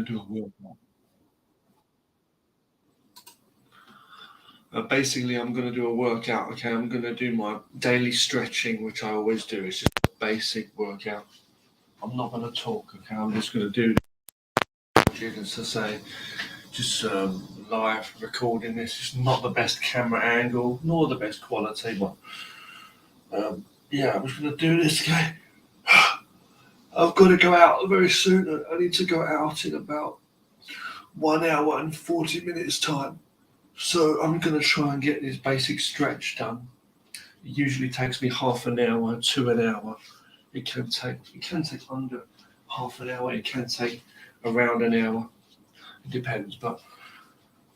do a workout. Basically, I'm going to do a workout. Okay, I'm going to do my daily stretching, which I always do. It's just a basic workout. I'm not going to talk. Okay, I'm just going to do. As I say, just live recording this. It's not the best camera angle, nor the best quality, but yeah, I'm just going to do this, okay? I've got to go out very soon. I need to go out in about 1 hour and 40 minutes time. So I'm going to try and get this basic stretch done. It usually takes me half an hour to an hour. It can take under half an hour. It can take around an hour. It depends, but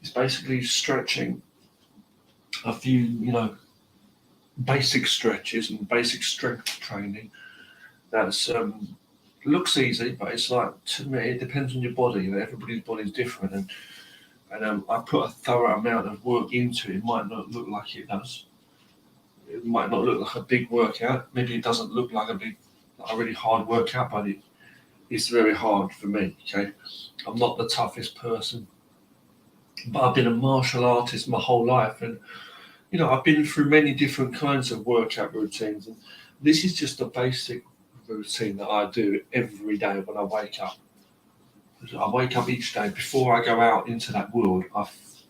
it's basically stretching a few, basic stretches and basic strength training. That's looks easy, but it's like, to me, it depends on your body. Everybody's body is different, and I put a thorough amount of work into it. It might not look like it does. It might not look like a big workout. Maybe it doesn't look like a really hard workout, but it's very hard for me. Okay, I'm not the toughest person, but I've been a martial artist my whole life, and I've been through many different kinds of workout routines, and this is just a basic routine that I do every day when I wake up. I wake up each day before I go out into that world.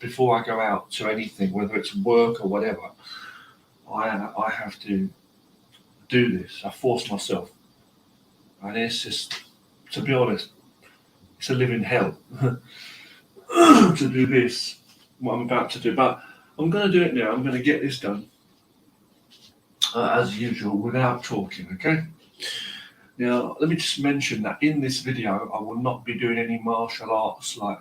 Before I go out to anything, whether it's work or whatever, I have to do this. I force myself, and it's just, to be honest, it's a living hell to do this, what I'm about to do. But I'm going to do it now. I'm going to get this done as usual without talking. Okay. Now, let me just mention that in this video, I will not be doing any martial arts, like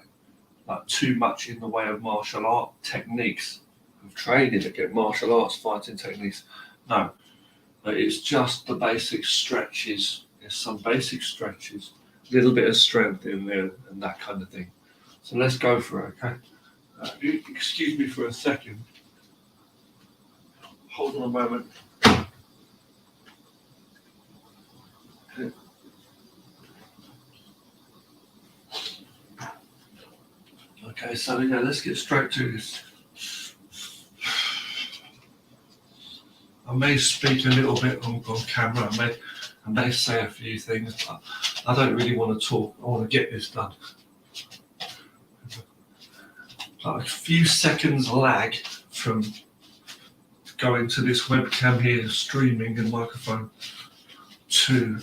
too much in the way of martial art techniques, of training to get martial arts fighting techniques. No, it's just the basic stretches. There's some basic stretches, a little bit of strength in there and that kind of thing. So let's go for it, okay? Excuse me for a second. Hold on a moment. Okay, so yeah, let's get straight to this. I may speak a little bit on camera. I may say a few things, but I don't really want to talk. I want to get this done. Like a few seconds lag from going to this webcam here, streaming and microphone, to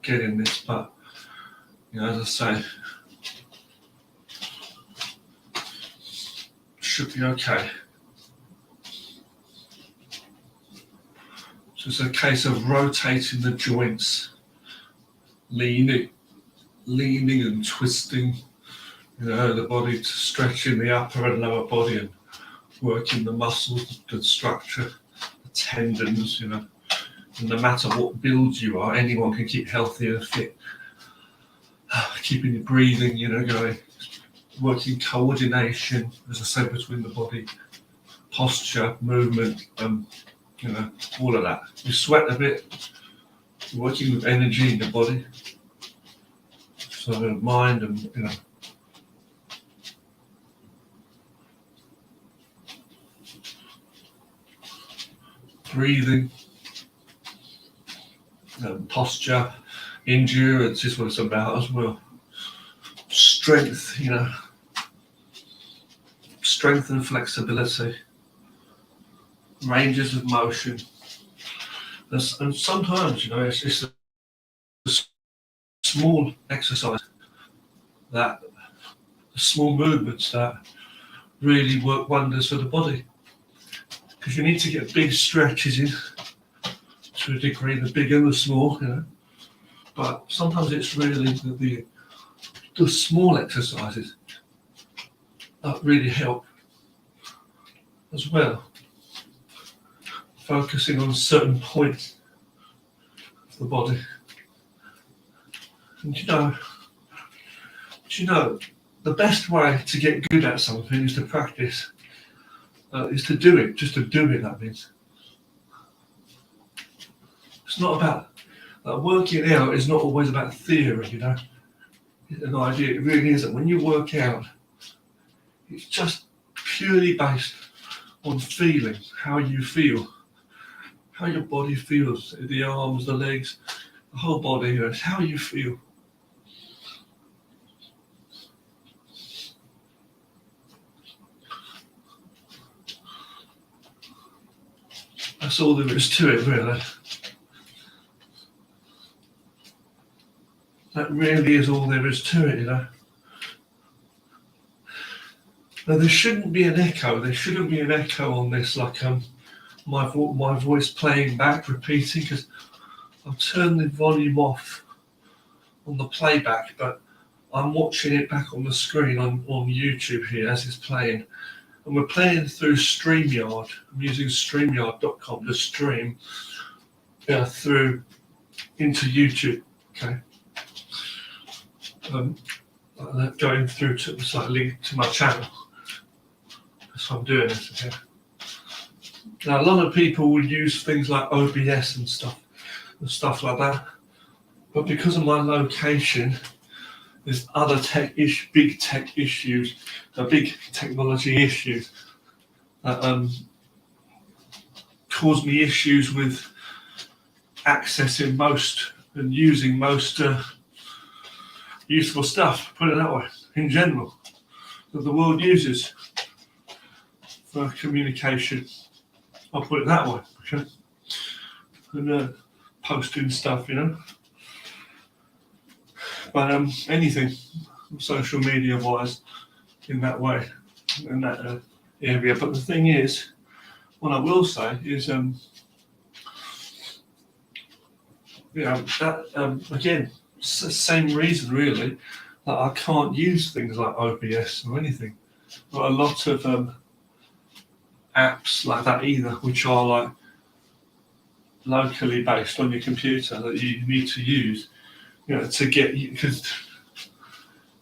getting this. But as I say, should be okay. So it's a case of rotating the joints, leaning and twisting, the body, to stretching the upper and lower body and working the muscles, the structure, the tendons, And no matter what build you are, anyone can keep healthy and fit. Keeping your breathing, going. Working coordination, as I said, between the body, posture, movement, all of that. You sweat a bit, you're working with energy in the body, so mind and breathing, posture, endurance is what it's about as well. Strength, strength and flexibility, ranges of motion, and sometimes it's a small exercise, the small movements that really work wonders for the body, because you need to get big stretches in to a degree, the big and the small, but sometimes it's really the small exercises that really help as well. Focusing on certain points of the body. And the best way to get good at something is to practice, is to do it, just to do it, that means. It's not about, working out is not always about theory, an idea. It really isn't. When you work out, it's just purely based on feeling, how you feel, how your body feels, the arms, the legs, the whole body. It's how you feel. That's all there is to it, really. That really is all there is to it, Now, there shouldn't be an echo. There shouldn't be an echo on this, like my voice playing back, repeating, because I've turned the volume off on the playback, but I'm watching it back on the screen on YouTube here as it's playing. And we're playing through StreamYard. I'm using StreamYard.com to stream through into YouTube. Okay. Going through to it's like a link to my channel. That's what I'm doing this here. Now, a lot of people would use things like OBS and stuff like that. But because of my location, there's other big tech issues, big technology issues that cause me issues with accessing most and using most useful stuff, put it that way, in general, that the world uses for communication. I'll put it that way, okay? And posting stuff, But anything social media wise in that way, in that area. But the thing is, what I will say is, that again, same reason really that I can't use things like OBS or anything. But a lot of apps like that either, which are like locally based on your computer that you need to use, to get, because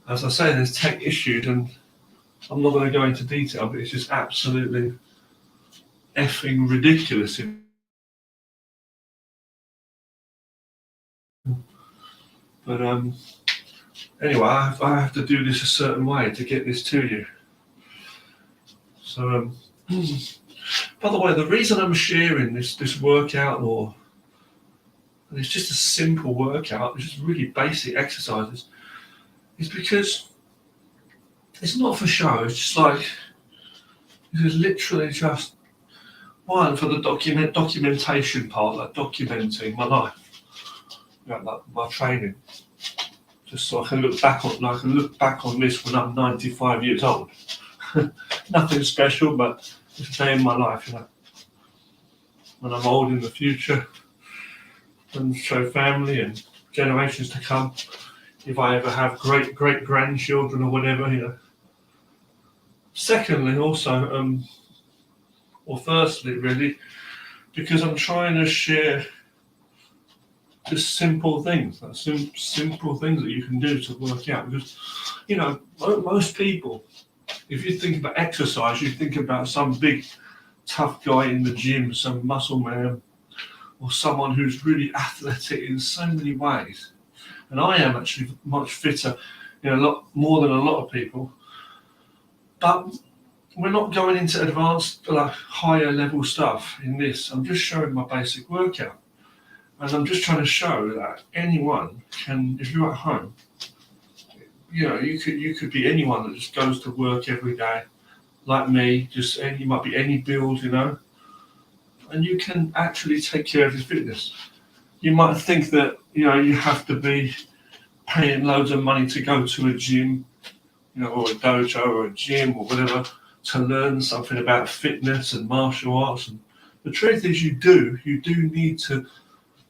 as I say, there's tech issues, and I'm not going to go into detail, but it's just absolutely effing ridiculous. But anyway, I have to do this a certain way to get this to you. So, by the way, the reason I'm sharing this workout, and it's just a simple workout, it's just really basic exercises, is because it's not for show. It's just like, it's literally just one for the documentation part, like documenting my life, like my training, just so I can look back on this when I'm 95 years old. Nothing special, but it's a day in my life, when I'm old in the future, and show family and generations to come, if I ever have great grandchildren or whatever, Secondly, also, or firstly, really, because I'm trying to share just simple things, simple things that you can do to work out. Because, most people, if you think about exercise, you think about some big tough guy in the gym, some muscle man, or someone who's really athletic in so many ways. And I am actually much fitter, a lot more than a lot of people. But we're not going into advanced, higher level stuff in this. I'm just showing my basic workout. And I'm just trying to show that anyone can, if you're at home, you could be anyone that just goes to work every day, like me, you might be any build, and you can actually take care of your fitness. You might think that, you have to be paying loads of money to go to a gym, or a dojo or a gym or whatever, to learn something about fitness and martial arts. And the truth is you do need to,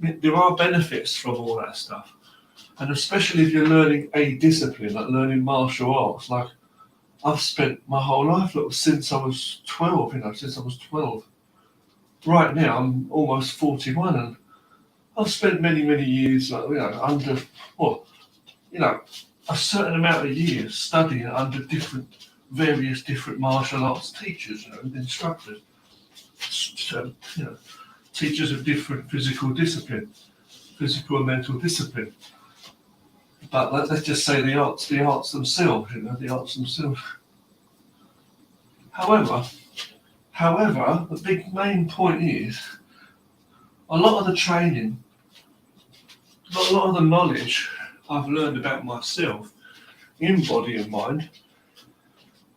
there are benefits from all that stuff. And especially if you're learning a discipline, like learning martial arts, like I've spent my whole life, since I was 12, since I was 12. Right now, I'm almost 41, and I've spent many, many years, under, a certain amount of years studying under various different martial arts teachers, instructors, teachers of different physical and mental discipline. But let's just say the arts themselves, the arts themselves. However, the big main point is a lot of the training, a lot of the knowledge I've learned about myself in body and mind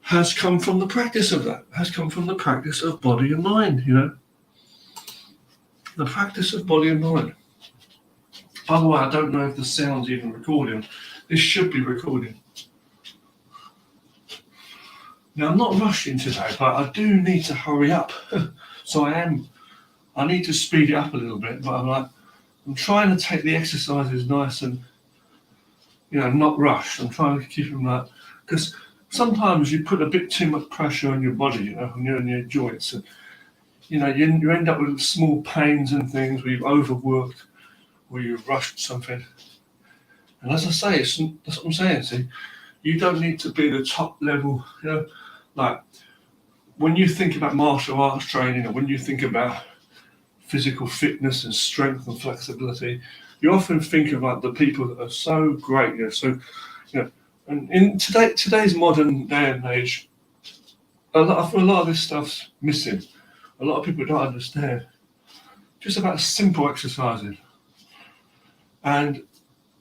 has come from the practice of that, has come from the practice of body and mind, The practice of body and mind. By the way, I don't know if the sound's even recording. This should be recording. Now, I'm not rushing today, but I do need to hurry up. So I need to speed it up a little bit, but I'm trying to take the exercises nice and, not rushed. I'm trying to keep them because sometimes you put a bit too much pressure on your body, on your joints, and, you end up with small pains and things where you've overworked, where you've rushed something. And as I say, that's what I'm saying. See, you don't need to be the top level, like when you think about martial arts training, or when you think about physical fitness and strength and flexibility, you often think of like the people that are so great, and in today's modern day and age, a lot of this stuff's missing. A lot of people don't understand just about simple exercising, and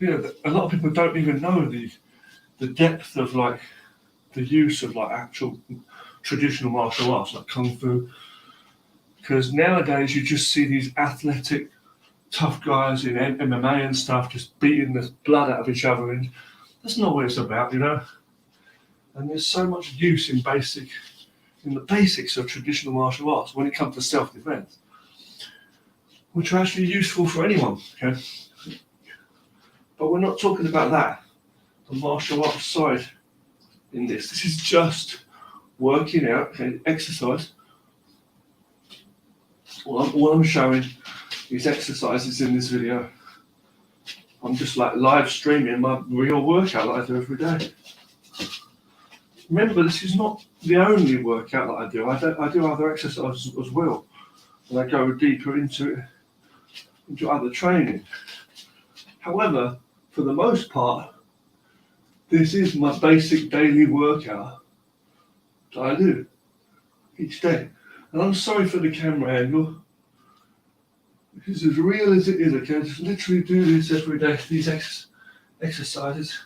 a lot of people don't even know the depth of like the use of like actual traditional martial arts like kung fu. Because nowadays you just see these athletic, tough guys in MMA and stuff just beating the blood out of each other, and that's not what it's about, And there's so much use in the basics of traditional martial arts when it comes to self-defense, which are actually useful for anyone, okay? But we're not talking about that, the martial arts side in this. This is just working out, okay, exercise. All I'm showing is exercises in this video. I'm just like live streaming my real workout that I do every day. Remember, this is not the only workout that I do. I do other exercises as well, and I go deeper into other training. However, for the most part, this is my basic daily workout that I do each day. And I'm sorry for the camera angle. This is as real as it is, okay? I just literally do this every day, these exercises.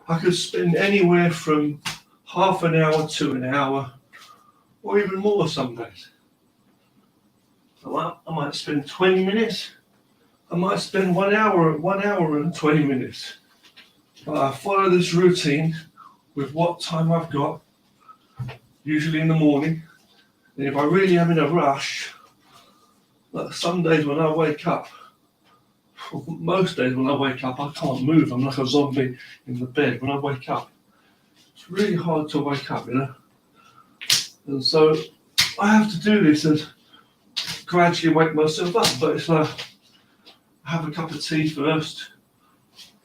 I could spend anywhere from half an hour to an hour, or even more some days. I might spend 20 minutes. I might spend 1 hour and 20 minutes. But I follow this routine with what time I've got, usually in the morning. And if I really am in a rush, like some days when I wake up, most days when I wake up, I can't move. I'm like a zombie in the bed when I wake up. It's really hard to wake up, And so I have to do this and gradually wake myself up. But it's like, I have a cup of tea first.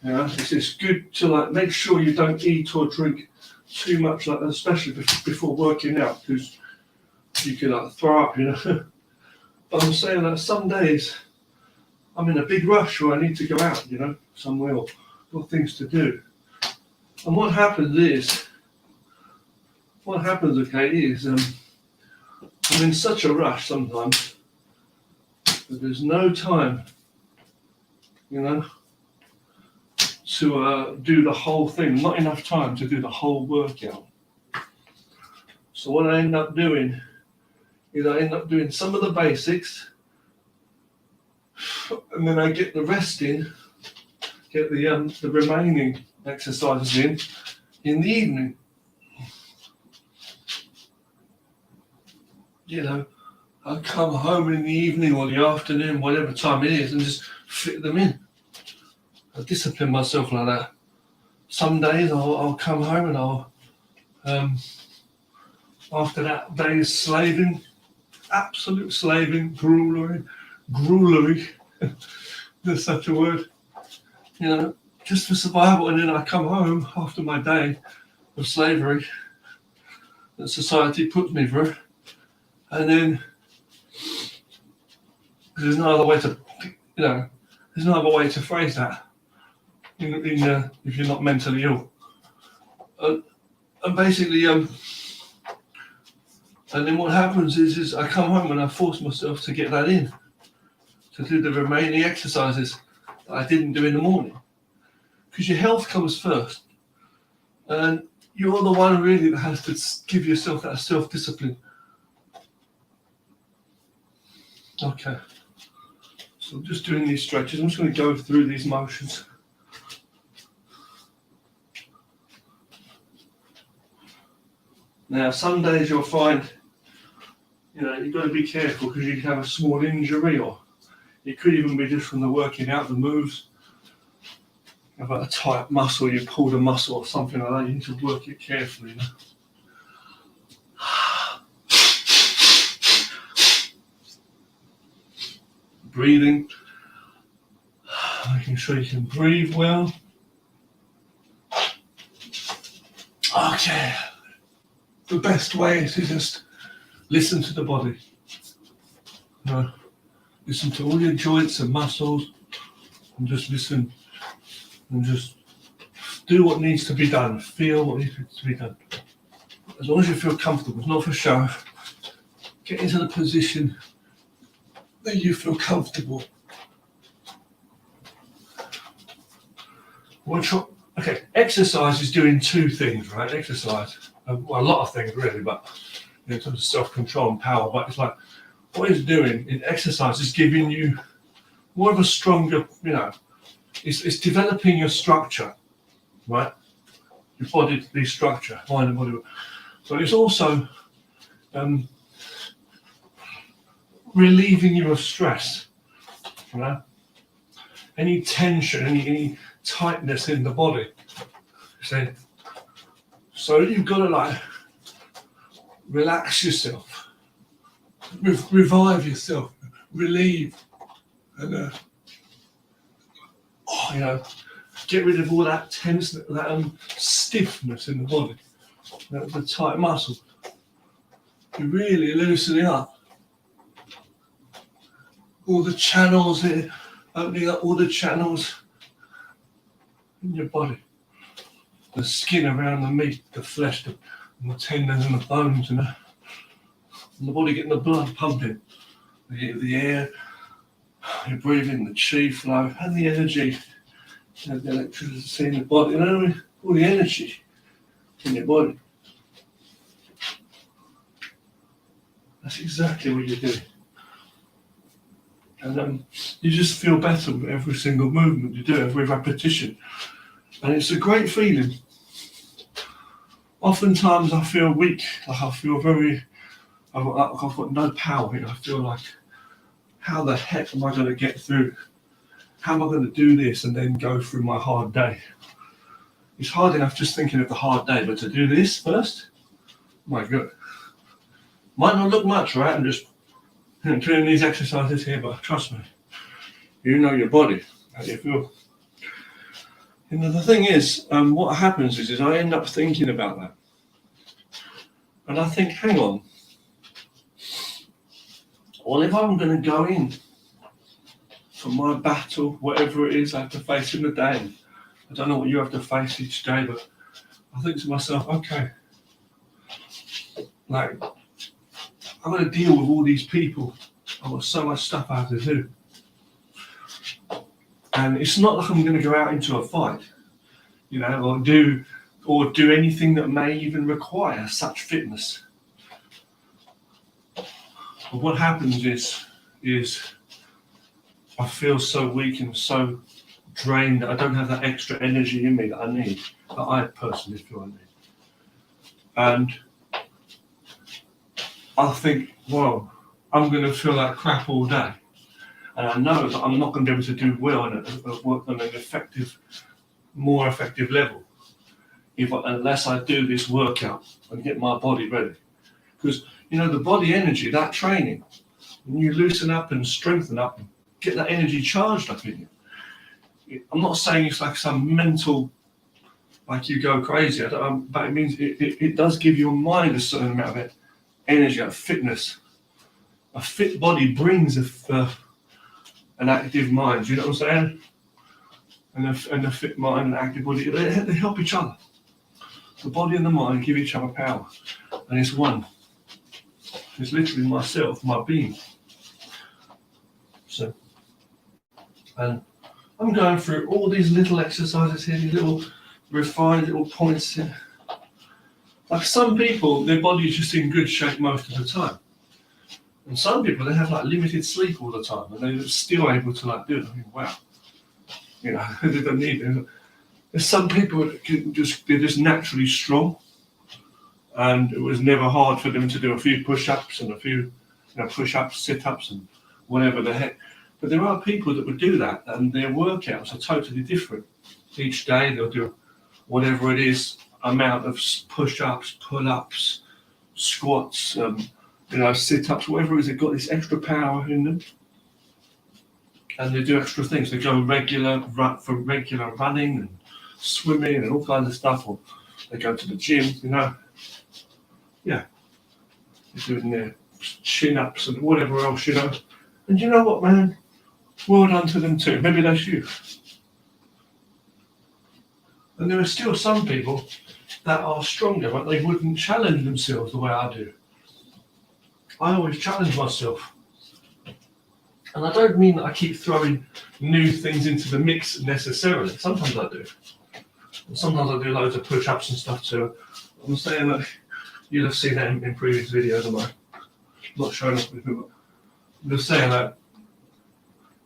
It's good to like make sure you don't eat or drink too much, like especially before working out, because you can like throw up, But I'm saying that some days I'm in a big rush or I need to go out, somewhere, or got things to do. And what happens, is I'm in such a rush sometimes that there's no time, to do the whole thing, not enough time to do the whole workout. So what I end up doing is I end up doing some of the basics, and then I get the rest in, get the remaining exercises in the evening. I come home in the evening or the afternoon, whatever time it is, and just fit them in. I discipline myself like that. Some days I'll come home and I'll, after that day's slaving, absolute slaving, gruelery, there's such a word, just for survival. And then I come home after my day of slavery that society puts me through, and then there's no other way to, there's no other way to phrase that. if you're not mentally ill. And basically, and then what happens is I come home and I force myself to get that in, to do the remaining exercises that I didn't do in the morning. Because your health comes first. And you're the one really that has to give yourself that self-discipline. Okay. So I'm just doing these stretches. I'm just going to go through these motions. Now, some days you'll find, you've got to be careful because you can have a small injury, or it could even be just from the working out, the moves. You've got a tight muscle, you pulled a muscle or something like that, you need to work it carefully. Breathing, making sure you can breathe well. Okay, the best way is to just listen to the body. Listen to all your joints and muscles, and just listen, and just do what needs to be done. Feel what needs to be done. As long as you feel comfortable, it's not for show. Get into the position that you feel comfortable. Okay, exercise is doing two things, right? Exercise, well, a lot of things really, but in terms of self-control and power. But it's like, what it's doing in exercise is giving you more of a stronger, it's developing your structure, right? Your body, the structure, mind and body. But it's also relieving you of stress, any tension, any tightness in the body. See? So you've got to relax yourself, revive yourself, relieve, and get rid of all that tenseness, that stiffness in the body, the tight muscle. You really loosen it up. All the channels here, opening up all the channels in your body. The skin around the meat, the flesh, and the tendons and the bones, and the body getting the blood pumping. The air, you're breathing, the chi flow, and the energy, the electricity in the body, all the energy in your body. That's exactly what you're doing. And you just feel better with every single movement you do, every repetition. And it's a great feeling. Oftentimes I feel weak, I feel I've got no power. I feel like, how the heck am I going to get through? How am I going to do this and then go through my hard day? It's hard enough just thinking of the hard day, but to do this first, my God. Might not look much, right? I'm just doing these exercises here, but trust me, you know your body, how you feel. The thing is, what happens is I end up thinking about that. And I think, hang on. Well, if I'm going to go in for my battle, whatever it is I have to face in the day, I don't know what you have to face each day, but I think to myself, okay, I'm going to deal with all these people. I've got so much stuff I have to do. And it's not like I'm going to go out into a fight, or do anything that may even require such fitness. But what happens is I feel so weak and so drained that I don't have that extra energy in me that I need, that I personally feel I need. And I think, well, I'm going to feel like crap all day. And I know that I'm not going to be able to do well and work on an more effective level unless I do this workout and get my body ready. Because, the body energy, that training, when you loosen up and strengthen up and get that energy charged up in you. I'm not saying it's like some mental, like you go crazy, but it means it does give your mind a certain amount of energy, a fitness. A fit body brings an active mind. You know what I'm saying? and a fit mind and active body, they help each other. The body and the mind give each other power, and it's one. It's literally myself, my being. So, and I'm going through all these little exercises here, these little refined little points here. Like some people, their body is just in good shape most of the time. And some people, they have like limited sleep all the time, and they're still able to like do it. I mean, wow. You know, they don't need it. There's some people that they're just naturally strong, and it was never hard for them to do a few push-ups and a few, push-ups, sit-ups, and whatever the heck. But there are people that would do that, and their workouts are totally different. Each day they'll do whatever it is, amount of push-ups, pull-ups, squats, sit-ups, whatever it is. They've got this extra power in them, and they do extra things. They go regular running and swimming and all kinds of stuff, or they go to the gym. They're doing their chin-ups and whatever else, And you know what, man? Well done to them too. Maybe that's you. And there are still some people that are stronger, but they wouldn't challenge themselves the way I do. I always challenge myself. And I don't mean that I keep throwing new things into the mix necessarily. Sometimes I do. And sometimes I do loads of push-ups and stuff too. I'm saying that you'll have seen that in previous videos of mine. I'm not showing off with you, but I'm just saying that.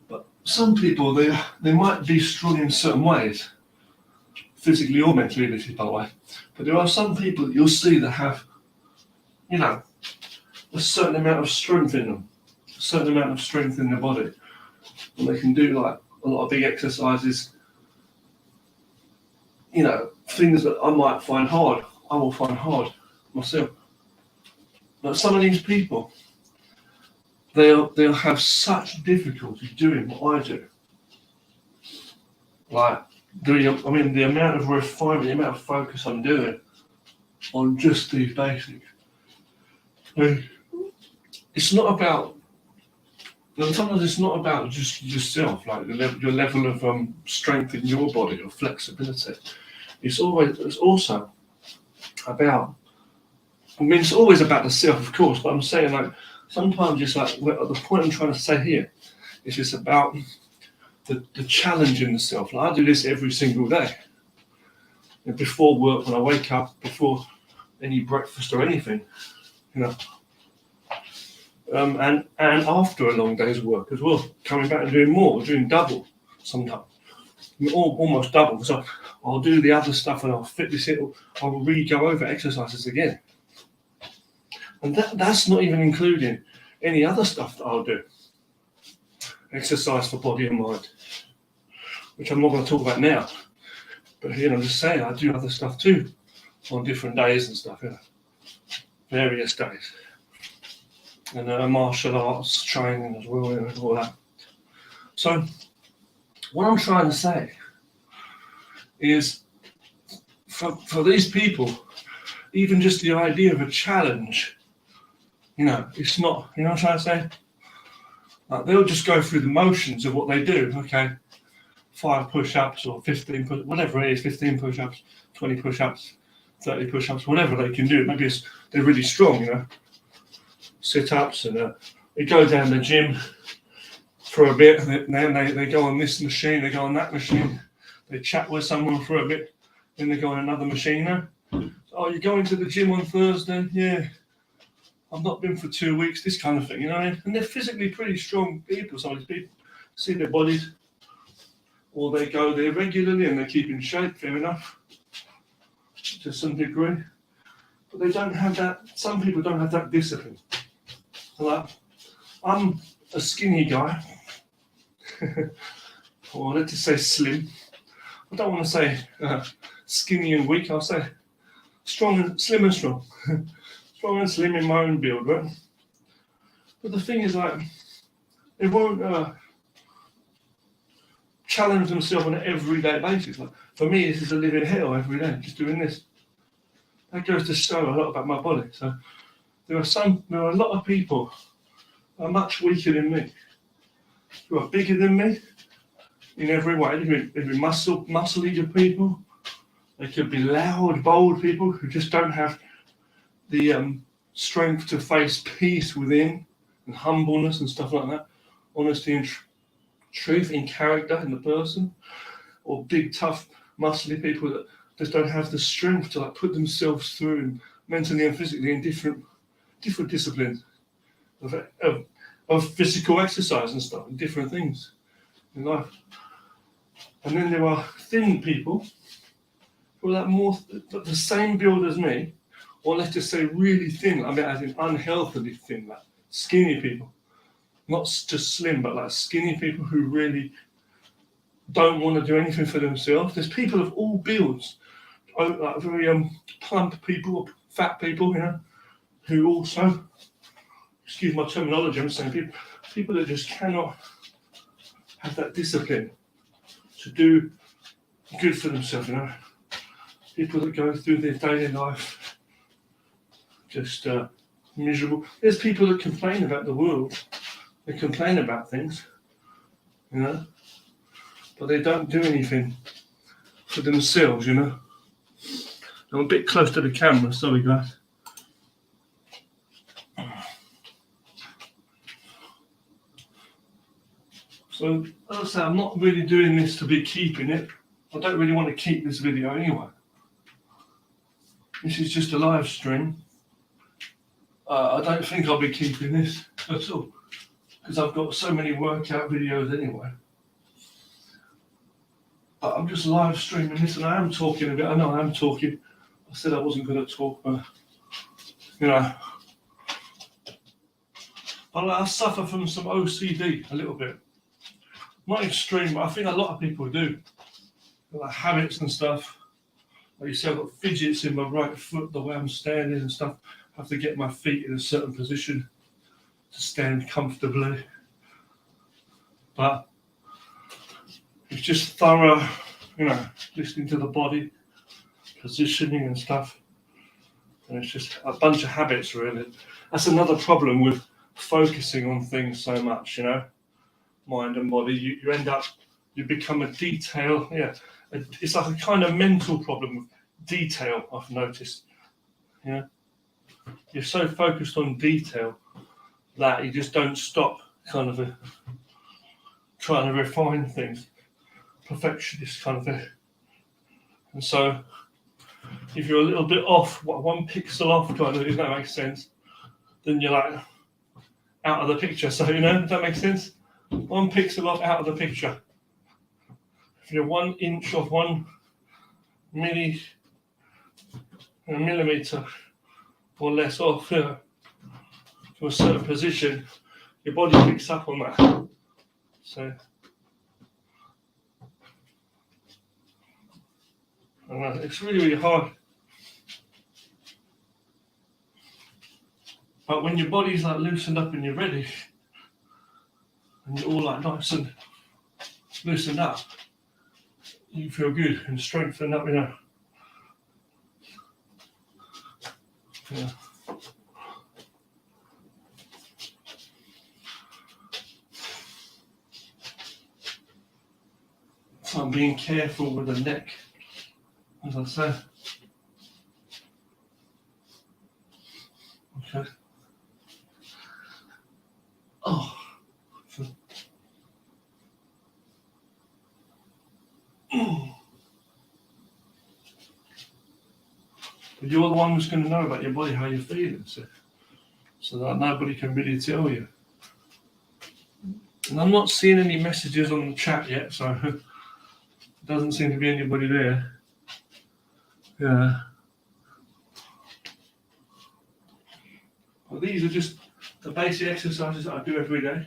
But some people, they might be strong in certain ways, physically or mentally, this is by the way. But there are some people that you'll see that have, a certain amount of strength in them, a certain amount of strength in their body. And they can do like a lot of big exercises, things that I might find hard, I will find hard myself. But some of these people, they'll have such difficulty doing what I do. Like, the amount of refinement, the amount of focus I'm doing on just these basics. It's not about, sometimes it's not about just yourself, like your level of strength in your body or flexibility. It's also about, it's always about the self, of course, but I'm saying like, sometimes it's like, the point I'm trying to say here is just about the challenge in the self. Like I do this every single day. Before work, when I wake up, before any breakfast or anything, and after a long day's work as well, coming back and doing more, doing double sometimes, almost double. So I'll do the other stuff and I'll fit this in, I'll re-go over exercises again. And that's not even including any other stuff that I'll do. Exercise for body and mind, which I'm not going to talk about now. But I'm just saying I do other stuff too on different days and stuff, various days. And martial arts training as well, and all that. So what I'm trying to say is for these people, even just the idea of a challenge, it's not, what I'm trying to say? Like they'll just go through the motions of what they do. Okay, 5 push-ups or 15, whatever it is, 15 push-ups, 20 push-ups, 30 push-ups, whatever they can do. Maybe they're really strong, sit-ups, and they go down the gym for a bit, and then they go on this machine, they go on that machine, they chat with someone for a bit, then they go on another machine. Oh, you're going to the gym on Thursday? Yeah. I've not been for 2 weeks, this kind of thing, And they're physically pretty strong people, some of these people. See their bodies, or they go there regularly and they keep in shape, fair enough, to some degree. But they don't have that, some people don't have that discipline. Like, I'm a skinny guy, or let's just say slim. I don't want to say skinny and weak, I'll say slim and strong. Strong and slim in my own build, right? But the thing is, like, they won't challenge themselves on an everyday basis. Like, for me, this is a living hell every day, just doing this. That goes to show a lot about my body. So there are a lot of people who are much weaker than me, who are bigger than me, in every way. They could be muscle-eater people. They could be loud, bold people who just don't have the strength to face peace within and humbleness and stuff like that. Honesty and truth in character in the person. Or big, tough, muscly people that just don't have the strength to like put themselves through and mentally and physically in different disciplines of physical exercise and stuff and different things in life. And then there are thin people who are like more the same build as me, or let's just say really thin. I mean, as in unhealthily thin, like skinny people, not just slim, but like skinny people who really don't want to do anything for themselves. There's people of all builds, like very plump people, fat people, you know, who also, excuse my terminology, I'm saying people that just cannot have that discipline to do good for themselves, you know. People that go through their daily life just miserable. There's people that complain about the world. They complain about things, you know, but they don't do anything for themselves, you know. I'm a bit close to the camera, sorry guys. So, as I say, I'm not really doing this to be keeping it. I don't really want to keep this video anyway. This is just a live stream. I don't think I'll be keeping this at all, because I've got so many workout videos anyway. But I'm just live streaming this, and I am talking a bit. I know I am talking. I said I wasn't going to talk, but, you know. But I suffer from some OCD a little bit. Not extreme, but I think a lot of people do. Like habits and stuff. Like you see, I've got fidgets in my right foot, the way I'm standing and stuff. I have to get my feet in a certain position to stand comfortably. But it's just thorough, you know, listening to the body, positioning and stuff. And it's just a bunch of habits, really. That's another problem with focusing on things so much, you know, mind and body. You end up, you become a detail, it's like a kind of mental problem with detail, I've noticed. You know, you're so focused on detail that you just don't stop kind of trying to refine things. Perfectionist kind of thing. And so if you're a little bit off, one pixel off, kind of, if that makes sense, then you're like out of the picture. So, you know, if that makes sense? One pixel off, out of the picture. If you're 1 inch off, 1 millimeter or less off, you know, to a certain position, your body picks up on that. So, and it's really, really hard. But when your body's like loosened up and you're ready, and you're all like nice and loosened up, you feel good and strengthened up, you know. Yeah. So I'm being careful with the neck, as I said. Okay. Oh. But you're the one who's going to know about your body, how you're feeling, so that nobody can really tell you. And I'm not seeing any messages on the chat yet, so there doesn't seem to be anybody there. Yeah. Well, these are just the basic exercises that I do every day.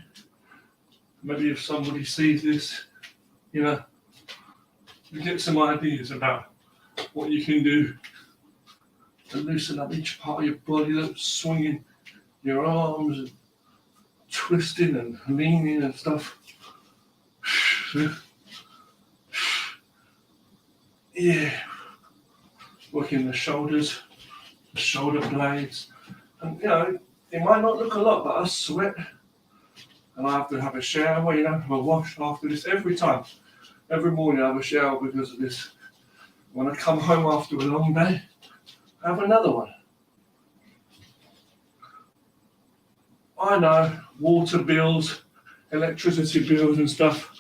Maybe if somebody sees this, you know, you get some ideas about what you can do to loosen up each part of your body, like swinging your arms and twisting and leaning and stuff. Yeah. Working the shoulders, the shoulder blades. And, you know, it might not look a lot, but I sweat. And I have to have a shower, you know, have a wash after this every time. Every morning I have a shower because of this. When I come home after a long day, I have another one. I know, water bills, electricity bills and stuff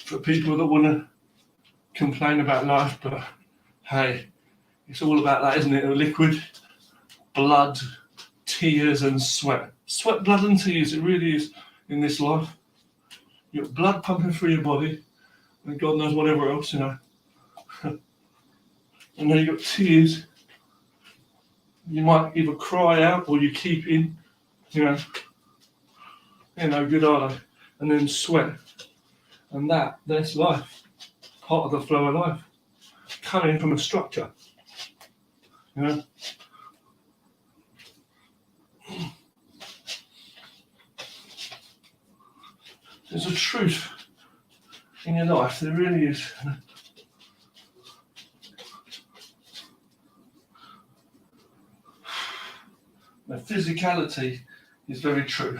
for people that want to complain about life, but hey, it's all about that, isn't it? Liquid, blood, tears and sweat. Sweat, blood and tears, it really is in this life. You've got blood pumping through your body, and God knows whatever else, you know. And then you've got tears. You might either cry out or you keep in, you know. They're no good, are they? And then sweat. And that's life. Part of the flow of life. Coming from a structure. You know? There's a truth in your life, there really is. The physicality is very true.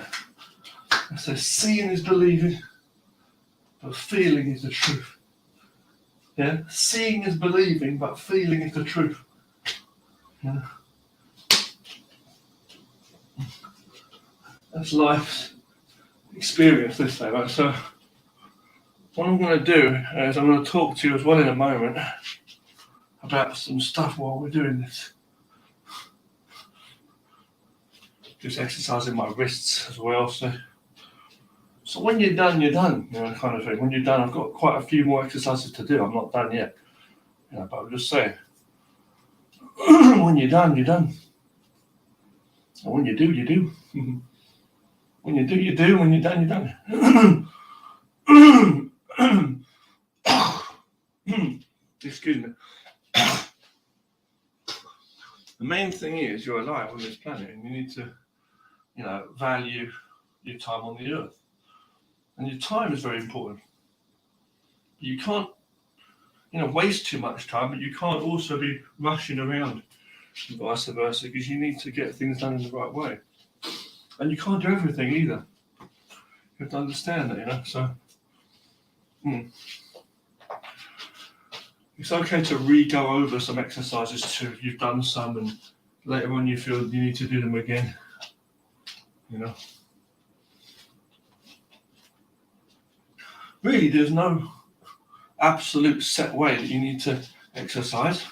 So seeing is believing, but feeling is the truth. Yeah, seeing is believing, but feeling is the truth. Yeah. That's life's experience this day, right? So what I'm going to do is I'm going to talk to you as well in a moment about some stuff while we're doing this. Just exercising my wrists as well. So when you're done, you know, kind of thing. When you're done, I've got quite a few more exercises to do. I'm not done yet. You know, but I'm just saying. When you're done, you're done. And when you do, you do. When you do, you do. When you're done, you're done. Excuse me. The main thing is you're alive on this planet and you need to, you know, value your time on the earth. And your time is very important. You can't, you know, waste too much time, but you can't also be rushing around and vice versa, because you need to get things done in the right way. And you can't do everything either. You have to understand that, you know. So it's okay to re-go over some exercises too. If you've done some and later on you feel you need to do them again, you know. Really, there's no absolute set way that you need to exercise.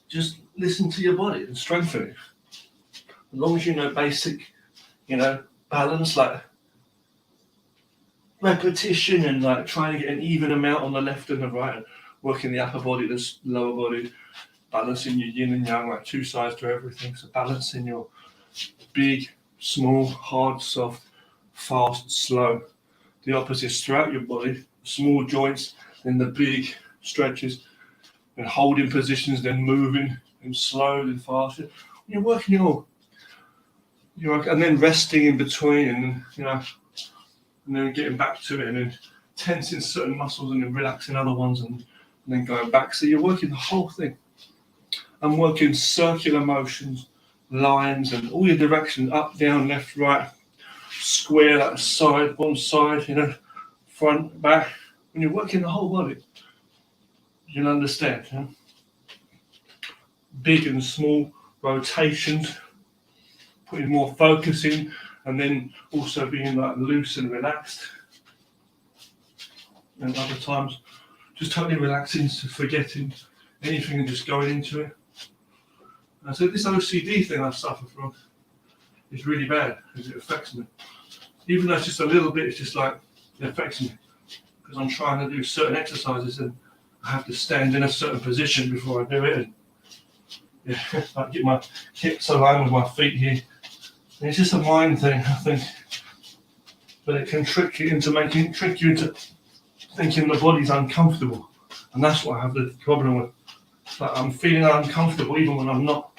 Just listen to your body and strengthen it. As long as you know basic, you know, balance, like repetition and like trying to get an even amount on the left and the right, and working the upper body, the lower body, balancing your yin and yang, like two sides to everything. So balancing your big, small, hard, soft, fast, slow. The opposites throughout your body, small joints, then the big stretches, and holding positions, then moving, and slow, then fast. You're working it all. And then resting in between, and you know, and then getting back to it, and then tensing certain muscles, and then relaxing other ones, and then going back. So you're working the whole thing. I'm working circular motions, lines, and all your directions: up, down, left, right, square, like side, one side, you know, front, back. When you're working the whole body, you'll understand. You know? Big and small rotations, putting more focus in, and then also being like loose and relaxed. And other times, just totally relaxing, so forgetting anything and just going into it. And so this OCD thing I suffer from is really bad because it affects me. Even though it's just a little bit, it's just like it affects me because I'm trying to do certain exercises and I have to stand in a certain position before I do it. And yeah, I get my hips aligned with my feet here. And it's just a mind thing, I think. But it can trick you into thinking the body's uncomfortable. And that's what I have the problem with. Like I'm feeling uncomfortable even when I'm not.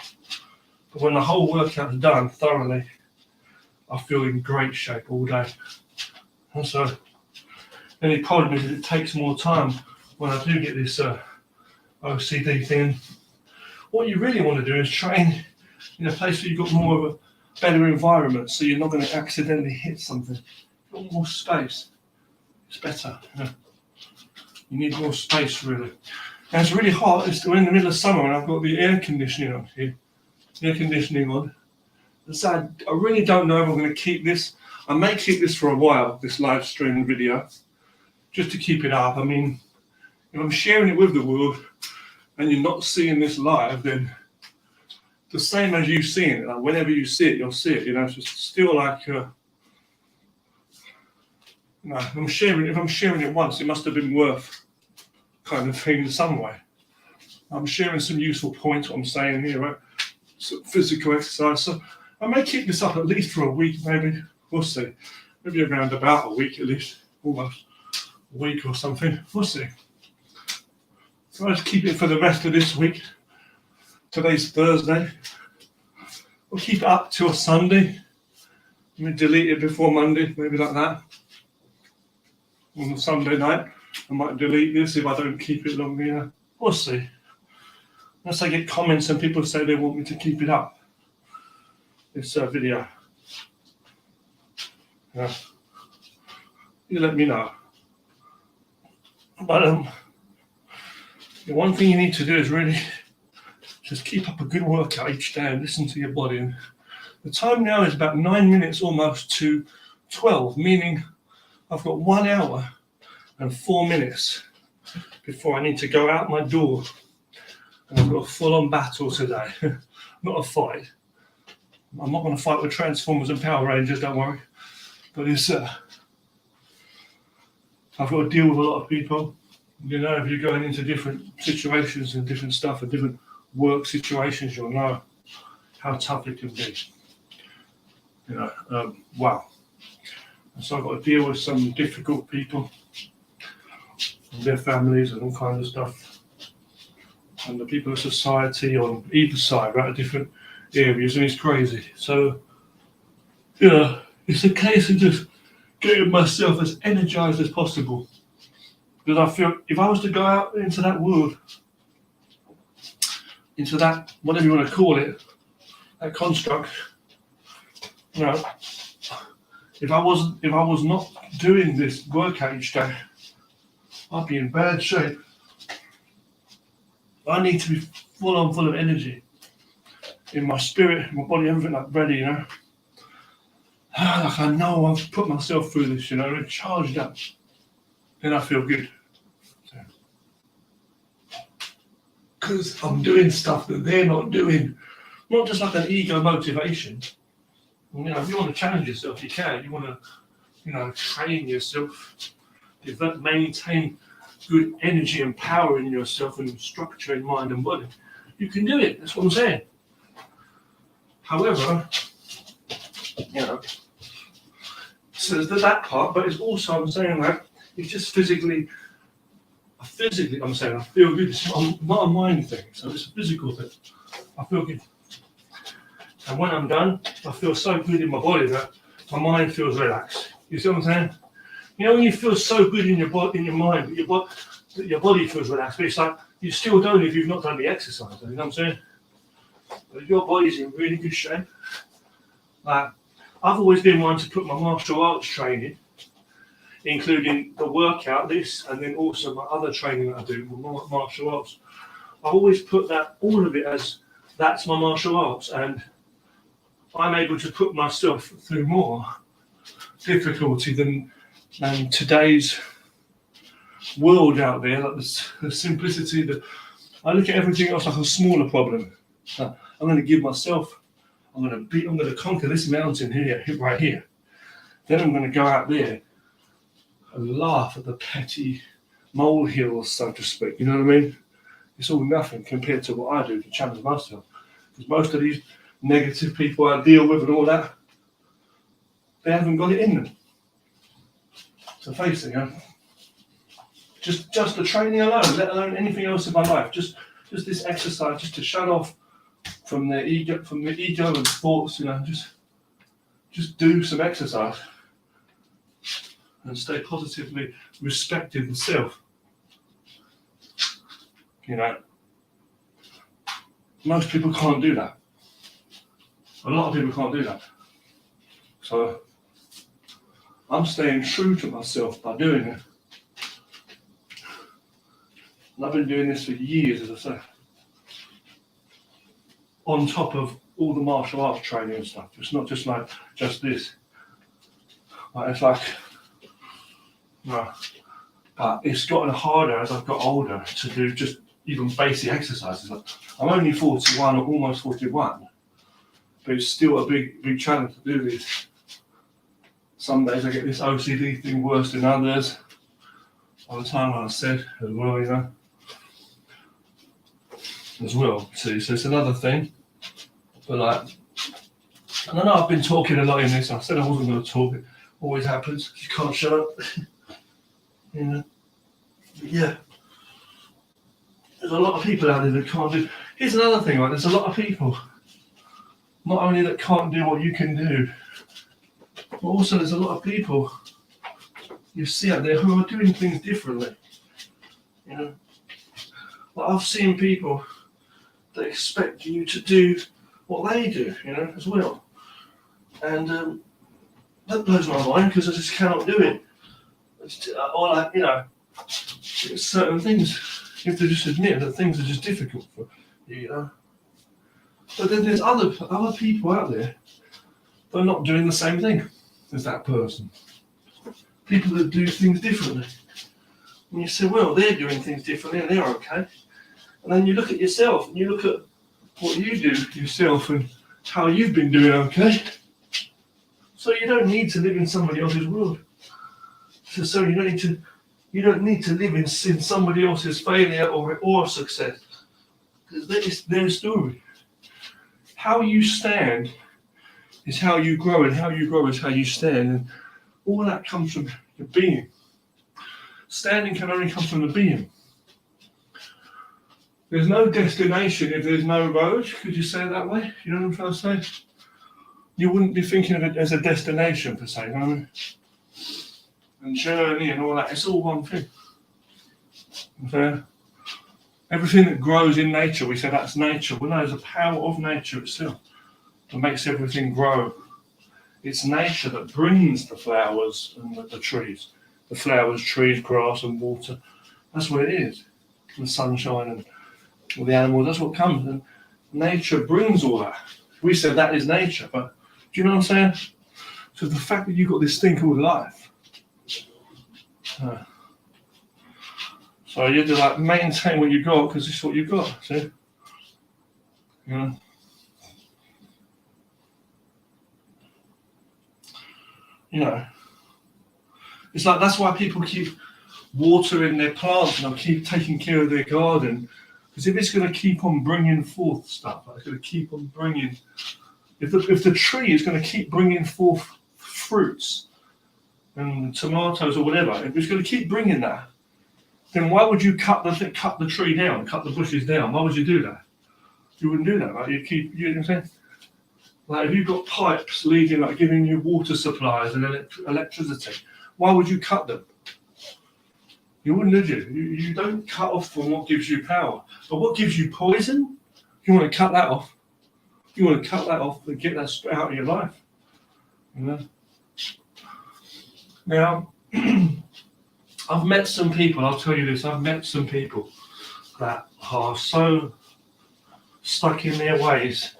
But when the whole workout's done thoroughly, I feel in great shape all day. And so, the only problem is that it takes more time when I do get this OCD thing. What you really want to do is train in a place where you've got more of a better environment, so you're not going to accidentally hit something. You've got more space. It's better. You know? You need more space, really. And it's really hot. We're in the middle of summer, and I've got the air conditioning on here. Air conditioning on. So I really don't know if I'm going to keep this. I may keep this for a while, this live stream video, just to keep it up. I mean, if I'm sharing it with the world and you're not seeing this live, then the same as you seeing it, like whenever you see it, you'll see it. You know, it's just still like, if I'm sharing it once, it must have been worth kind of thing in some way. I'm sharing some useful points, what I'm saying here, right? So physical exercise. So I may keep this up at least for a week, maybe. We'll see. Maybe around about a week at least, almost a week or something. We'll see. So I'll just keep it for the rest of this week. Today's Thursday. We'll keep it up till Sunday. Maybe delete it before Monday, maybe like that. On Sunday night, I might delete this if I don't keep it longer. You know. We'll see. Unless I get comments and people say they want me to keep it up. This video. Yeah. You let me know. But the one thing you need to do is really just keep up a good workout each day and listen to your body. And the time now is about 9 minutes almost to 12, meaning I've got 1 hour and 4 minutes before I need to go out my door. And I've got a full-on battle today, not a fight. I'm not going to fight with Transformers and Power Rangers, don't worry. But it's, I've got to deal with a lot of people. You know, if you're going into different situations and different stuff and different work situations, you'll know how tough it can be. You know, wow. And so I've got to deal with some difficult people and their families and all kinds of stuff. And the people of society on either side, right, at different areas, and it's crazy. So, you know, it's a case of just getting myself as energized as possible. Because I feel if I was to go out into that world, into that, whatever you want to call it, that construct, you know, if I was not doing this workout each day, I'd be in bad shape. I need to be full of energy in my spirit, my body, everything like ready, you know. Like I know I've put myself through this, you know, and charged up. Then I feel good. Because I'm doing stuff that they're not doing. Not just like an ego motivation. You know, if you want to challenge yourself, you can. You want to, you know, train yourself, develop, maintain good energy and power in yourself and structure in mind and body. You can do it. That's what I'm saying. However, you know, so there's that part, but it's also, I'm saying that it's just physically, I'm saying I feel good. It's not a mind thing, so it's a physical thing. I feel good. And when I'm done, I feel so good in my body that my mind feels relaxed. You see what I'm saying? You know, when you feel so good in your body, in your mind, but your body feels relaxed, but it's like you still don't if you've not done the exercise. You know what I'm saying? But your body's in really good shape. Like, I've always been one to put my martial arts training, including the workout, this, and then also my other training that I do, martial arts. I've always put that, all of it as that's my martial arts, and I'm able to put myself through more difficulty than today's world out there, like the simplicity that I look at everything else like a smaller problem. I'm going to give myself, I'm going to conquer this mountain here, right here. Then I'm going to go out there and laugh at the petty molehills, so to speak. You know what I mean? It's all nothing compared to what I do to challenge myself. Because most of these negative people I deal with and all that, they haven't got it in them. So face it, you know. Just the training alone, let alone anything else in my life. Just this exercise, just to shut off from the ego and thoughts, you know. Just do some exercise and stay positively respecting the self. You know, most people can't do that. A lot of people can't do that. So I'm staying true to myself by doing it. And I've been doing this for years, as I say. On top of all the martial arts training and stuff. It's not just like just this. It's like, no. But it's gotten harder as I've got older to do just even basic exercises. I'm only 41 or almost 41, but it's still a big challenge to do this. Some days I get this OCD thing worse than others. By the time I said as well, you know. As well, too. So it's another thing. But like, I don't know, I've been talking a lot in this. I said I wasn't going to talk. It always happens. You can't shut up. You know. But yeah. There's a lot of people out there that can't do. Here's another thing, right? There's a lot of people, not only that can't do what you can do, but also there's a lot of people you see out there who are doing things differently. You know. But I've seen people that expect you to do what they do, you know, as well. And that blows my mind because I just cannot do it. Or like, you know, certain things, you have to just admit that things are just difficult for you, you know. But then there's other people out there that are not doing the same thing as that person. People that do things differently. And you say, well, they're doing things differently and they're okay. And then you look at yourself and you look at what you do yourself and how you've been doing okay. So you don't need to live in somebody else's world. So you don't need to live in somebody else's failure or success. Because that is their story. How you stand is how you grow, and how you grow is how you stand. And all that comes from your being. Standing can only come from the being. There's no destination if there's no road. Could you say it that way? You know what I'm trying to say? You wouldn't be thinking of it as a destination per se, you know what I mean? And journey and all that, it's all one thing. Okay? Everything that grows in nature, we say that's nature. Well, no, there's a power of nature itself that makes everything grow. It's nature that brings the flowers and the trees. The flowers, trees, grass and water. That's what it is. The sunshine and all the animals, that's what comes. And nature brings all that. We said that is nature, but do you know what I'm saying? So the fact that you've got this thing called life. So you have to like maintain what you got because it's what you got, see? You know? You know. It's like that's why people keep watering their plants and they'll keep taking care of their garden. Because if it's going to keep on bringing forth stuff, it's going to keep on bringing. If the tree is going to keep bringing forth fruits and tomatoes or whatever, if it's going to keep bringing that, then why would you cut the tree down, cut the bushes down? Why would you do that? You wouldn't do that, right? You know what I'm saying? Like if you've got pipes leading, like giving you water supplies and electricity, why would you cut them? You wouldn't, would you? You don't cut off from what gives you power. But what gives you poison, you want to cut that off. You want to cut that off and get that straight out of your life. You know? Now, I've met some people, I'll tell you this, I've met some people that are so stuck in their ways,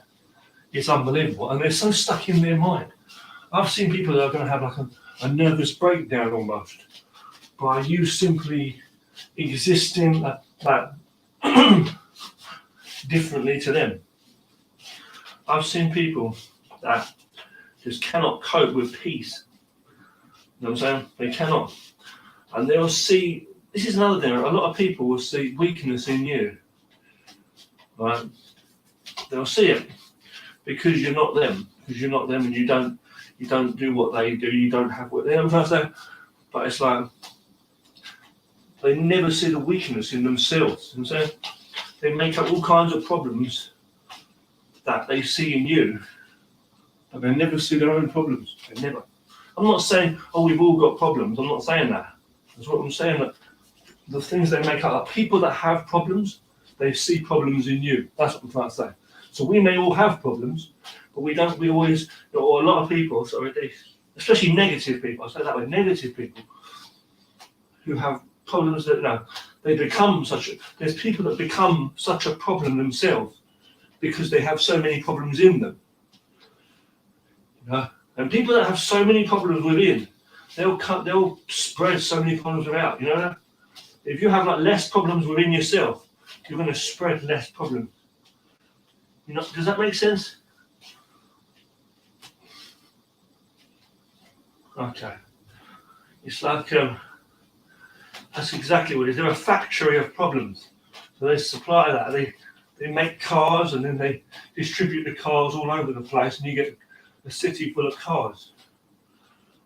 it's unbelievable. And they're so stuck in their mind. I've seen people that are going to have like a nervous breakdown almost by you simply existing like differently to them. I've seen people that just cannot cope with peace. You know what I'm saying? They cannot. And they'll see, this is another thing, a lot of people will see weakness in you. Right? They'll see it because you're not them. Because you're not them and you don't do what they do, you don't have what they do. But it's like, they never see the weakness in themselves. You know what I'm saying? They make up all kinds of problems that they see in you, but they never see their own problems. They never. I'm not saying, oh, we've all got problems. I'm not saying that. That's what I'm saying, that the things they make up, people that have problems, they see problems in you. That's what I'm trying to say. So we may all have problems, but we always, or a lot of people, especially negative people, I say that way, negative people, who have problems that, there's people that become such a problem themselves because they have so many problems in them. You know? And people that have so many problems within, they'll spread so many problems out. You know, if you have like less problems within yourself, you're going to spread less problems. You know, does that make sense? Okay. It's like that's exactly what it is. They're a factory of problems. So they supply that. They make cars and then they distribute the cars all over the place, and you get a city full of cars.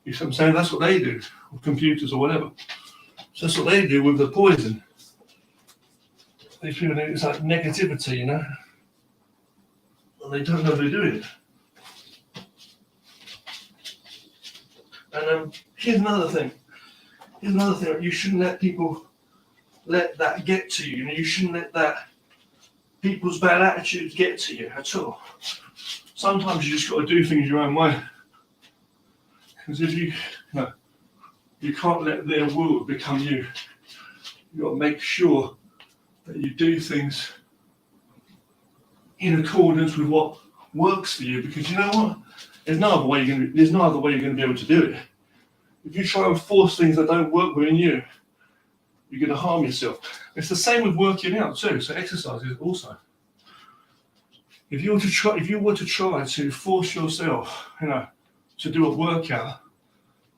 You see what I'm saying? That's what they do, with computers or whatever. So that's what they do with the poison. These people, it's like negativity, you know? And they don't know they're doing it. And here's another thing. You shouldn't let people let that get to you. You know, you shouldn't let that people's bad attitudes get to you at all. Sometimes you just got to do things your own way. Because if you can't let their world become you. You got to make sure that you do things in accordance with what works for you. Because you know what? There's no other way you're going to be able to do it. If you try and force things that don't work within you, you're going to harm yourself. It's the same with working out too. So exercises also. If you were to try to force yourself, to do a workout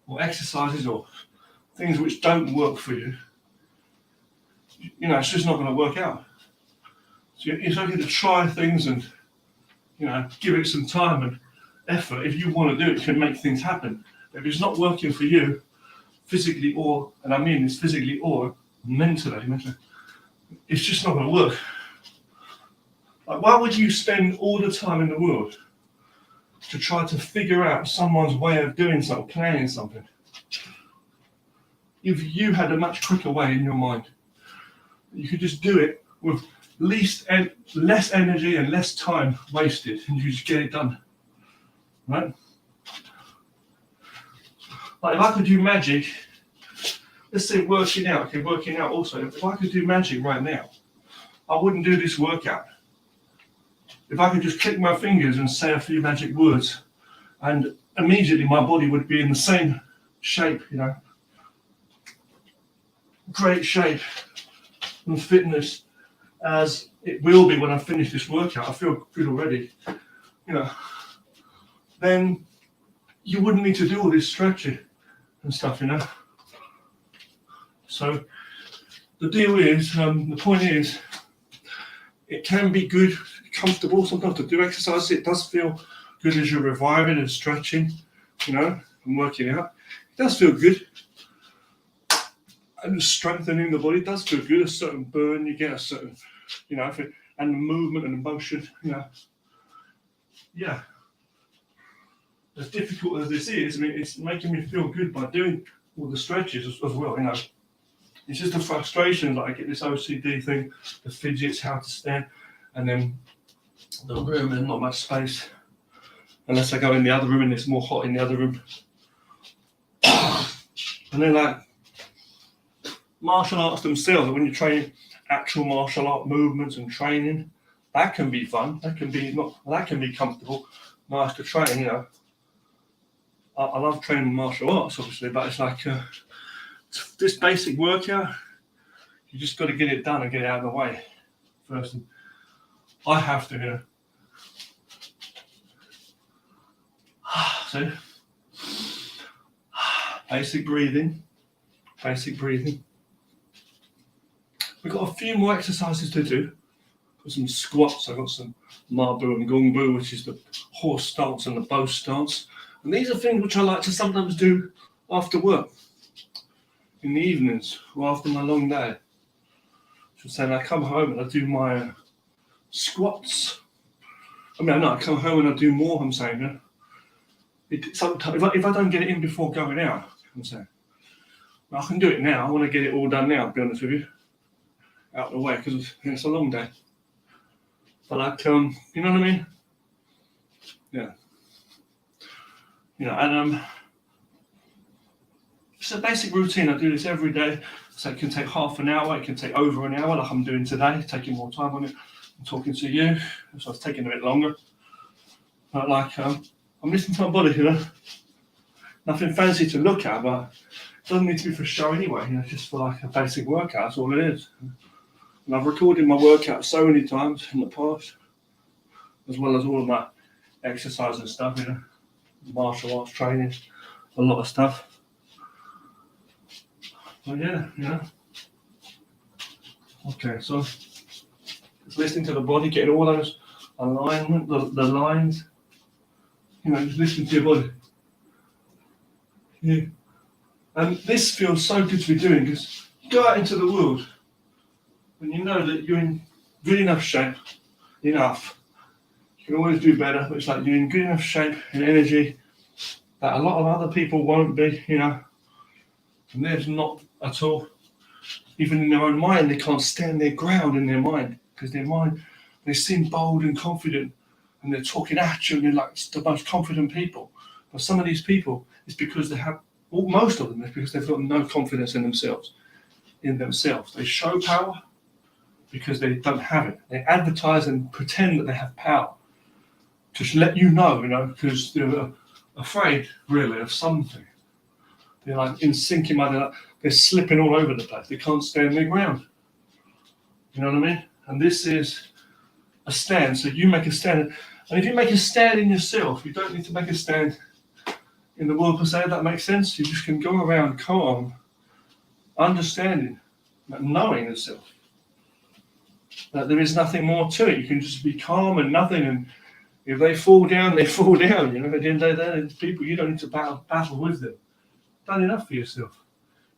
or exercises or things which don't work for you, it's just not going to work out. So it's okay to try things and, give it some time and effort. If you want to do it, you can make things happen. But if it's not working for you, physically or mentally, it's just not going to work. Like, why would you spend all the time in the world to try to figure out someone's way of doing something, planning something? If you had a much quicker way in your mind, you could just do it with less energy and less time wasted, and you just get it done, right? Like if I could do magic, let's say working out also, if I could do magic right now, I wouldn't do this workout. If I could just click my fingers and say a few magic words, and immediately my body would be in the same shape, great shape and fitness as it will be when I finish this workout. I feel good already, then you wouldn't need to do all this stretching and stuff, So the deal is, the point is, it can be good, comfortable sometimes to do exercise. It does feel good as you're reviving and stretching, and working out. It does feel good. And strengthening the body does feel good. A certain burn, you get a certain, and the movement and the motion, Yeah. As difficult as this is, it's making me feel good by doing all the stretches as well, It's just a frustration that I get this OCD thing, the fidgets, how to stand, and then the room, there's not much space. Unless I go in the other room and it's more hot in the other room. And then martial arts themselves, when you train actual martial art movements and training, that can be fun. That can be comfortable, nice to train, I love training martial arts, obviously, but it's like this basic workout, you just got to get it done and get it out of the way first. And I have to, So, basic breathing. We've got a few more exercises to do. Got some squats. I've got some Mabu and Gongbu, which is the horse stance and the bow stance. And these are things which I like to sometimes do after work, in the evenings or after my long day. So I come home and I do my squats. I come home and I do more, I'm saying. Sometimes if I don't get it in before going out, I'm saying, I can do it now. I want to get it all done now, to be honest with you, out of the way, because it's a long day. But you know what I mean? Yeah. And It's a basic routine. I do this every day. So it can take half an hour, it can take over an hour, like I'm doing today, taking more time on it. I'm talking to you, so it's taking a bit longer. But like, I'm listening to my body, you know. Nothing fancy to look at, but it doesn't need to be for show anyway, you know, just for like a basic workout, that's all it is. And I've recorded my workout so many times in the past, as well as all of my exercise and stuff, you know, martial arts training, a lot of stuff. But yeah, you know. Okay, so just listening to the body, getting all those alignment, the lines, you know, just listening to your body. Yeah. And this feels so good to be doing because you go out into the world and you know that you're in good enough shape, enough. You can always do better, but it's like you're in good enough shape and energy that a lot of other people won't be, you know. And they're not at all. Even in their own mind, they can't stand their ground in their mind because their mind, they seem bold and confident and they're talking at you and they're like the most confident people. But some of these people, it's because they have, well, most of them, it's because they've got no confidence in themselves. They show power because they don't have it. They advertise and pretend that they have power. Just let you know, because they're afraid, really, of something. They're like in sinking mud, they're slipping all over the place. They can't stand their ground. You know what I mean? And this is a stand. So you make a stand. And if you make a stand in yourself, you don't need to make a stand in the world per se, if that makes sense. You just can go around calm, understanding, knowing yourself. That there is nothing more to it. You can just be calm and nothing. And if they fall down, they fall down. You know, at the end of the day, it's people, you don't need to battle with them. Done enough for yourself.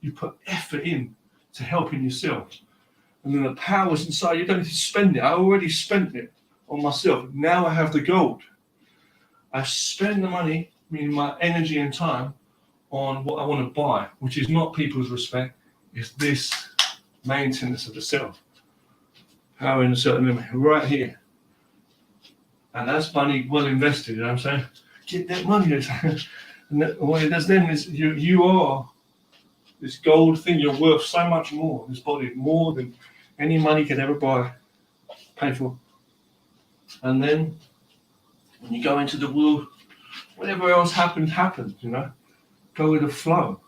You put effort in to helping yourself. And then the power's inside. You don't need to spend it. I already spent it on myself. Now I have the gold. I spend the money, meaning my energy and time, on what I want to buy, which is not people's respect. It's this maintenance of the self. Power in a certain limit, right here. And that's money well invested, you know what I'm saying? Get that money. And what it does then is you are this gold thing. You're worth so much more. This body, more than any money could ever pay for. And then when you go into the world, whatever else happens, you know. Go with the flow.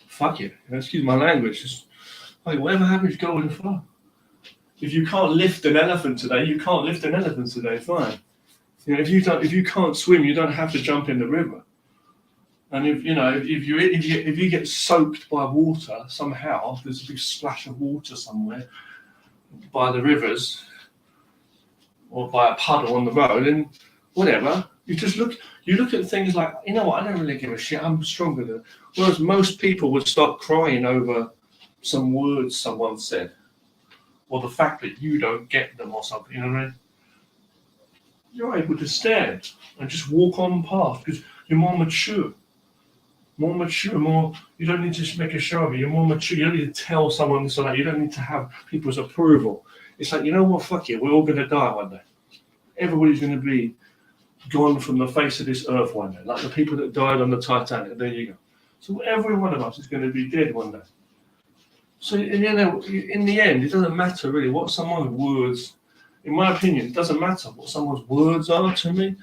Fuck it. Excuse my language. Just like whatever happens, go with the flow. If you can't lift an elephant today, you can't lift an elephant today. Fine. You know, if you can't swim, you don't have to jump in the river. And if you get soaked by water somehow, there's a big splash of water somewhere by the rivers or by a puddle on the road, and whatever, you look at things like, you know what, I don't really give a shit, I'm stronger than. Whereas most people would start crying over some words someone said, or the fact that you don't get them or something, you know what I mean? You're able to stand and just walk on past because you're more mature. You don't need to just make a show of it. You're more mature. You don't need to tell someone this or that. You don't need to have people's approval. It's like, you know what, fuck it, we're all going to die one day. Everybody's going to be gone from the face of this earth one day. Like the people that died on the Titanic, there you go. So every one of us is going to be dead one day. So, in the end, it doesn't matter really what someone's words, in my opinion, it doesn't matter what someone's words are to me,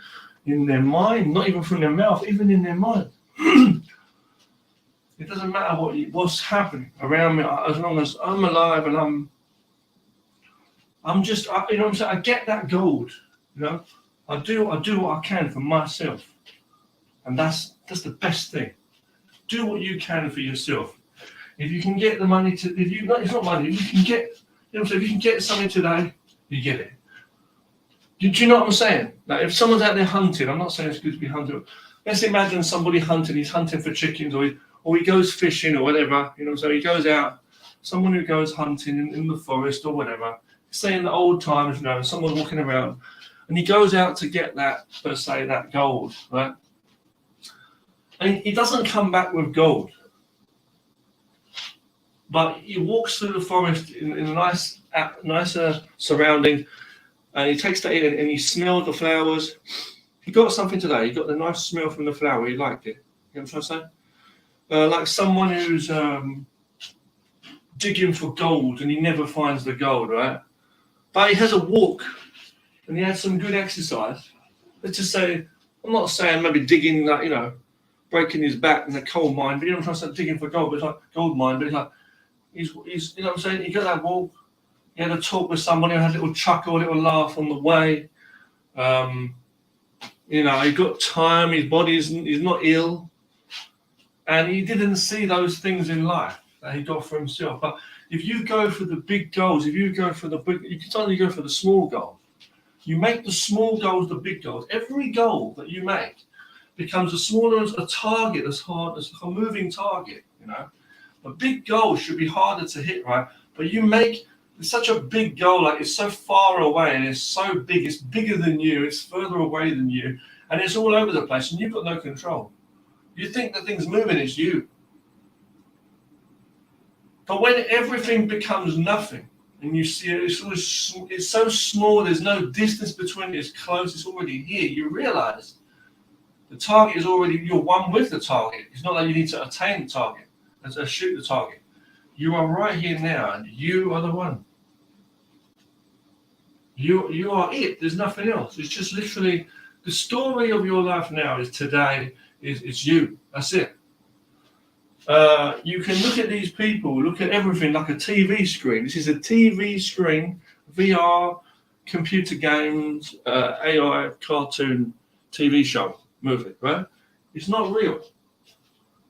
in their mind, not even from their mouth, even in their mind. It doesn't matter what's happening around me, as long as I'm alive and I'm just, you know what I'm saying? I get that gold, you know. I do what I can for myself, and that's the best thing. Do what you can for yourself. If you can get the money it's not money. If you can get, you know what I'm saying? If you can get something today, you get it. Do you know what I'm saying? Like if someone's out there hunting, I'm not saying it's good to be hunting. Let's imagine somebody hunting. He's hunting for chickens, or he goes fishing or whatever. You know, so he goes out. Someone who goes hunting in the forest or whatever. Say in the old times, you know, someone walking around, and he goes out to get that, let's say, that gold, right? And he doesn't come back with gold, but he walks through the forest in a nicer surrounding, and he takes that in and he smells the flowers. He got something today. He got the nice smell from the flower. He liked it. You know what I'm trying to say? like someone who's digging for gold and he never finds the gold, right? But he has a walk and he has some good exercise. Let's just say, I'm not saying maybe digging, like, breaking his back in the coal mine, but I'm trying to say digging for gold, but it's like gold mine, but it's like, he's you know what I'm saying? He got that walk, he had a talk with somebody, had a little chuckle, a little laugh on the way. He got time, his body's he's not ill, and he didn't see those things in life that he got for himself. But if you go for the big goals, you can only go for the small goals. You make the small goals the big goals. Every goal that you make becomes a target as hard as a moving target. A big goal should be harder to hit, right? But you make such a big goal, like it's so far away and it's so big, it's bigger than you, it's further away than you, and it's all over the place, and you've got no control. You think the thing's moving, it's you. But when everything becomes nothing, and you see it's so small, there's no distance between it, it's close, it's already here, you realize the target is already, you're one with the target. It's not that you need to attain the target, to shoot the target. You are right here now, and you are the one. You are it. There's nothing else. It's just literally the story of your life now is today, it's you. That's it. You can look at these people, look at everything like a TV screen. This is a TV screen, VR, computer games, AI, cartoon, TV show, movie, right? It's not real.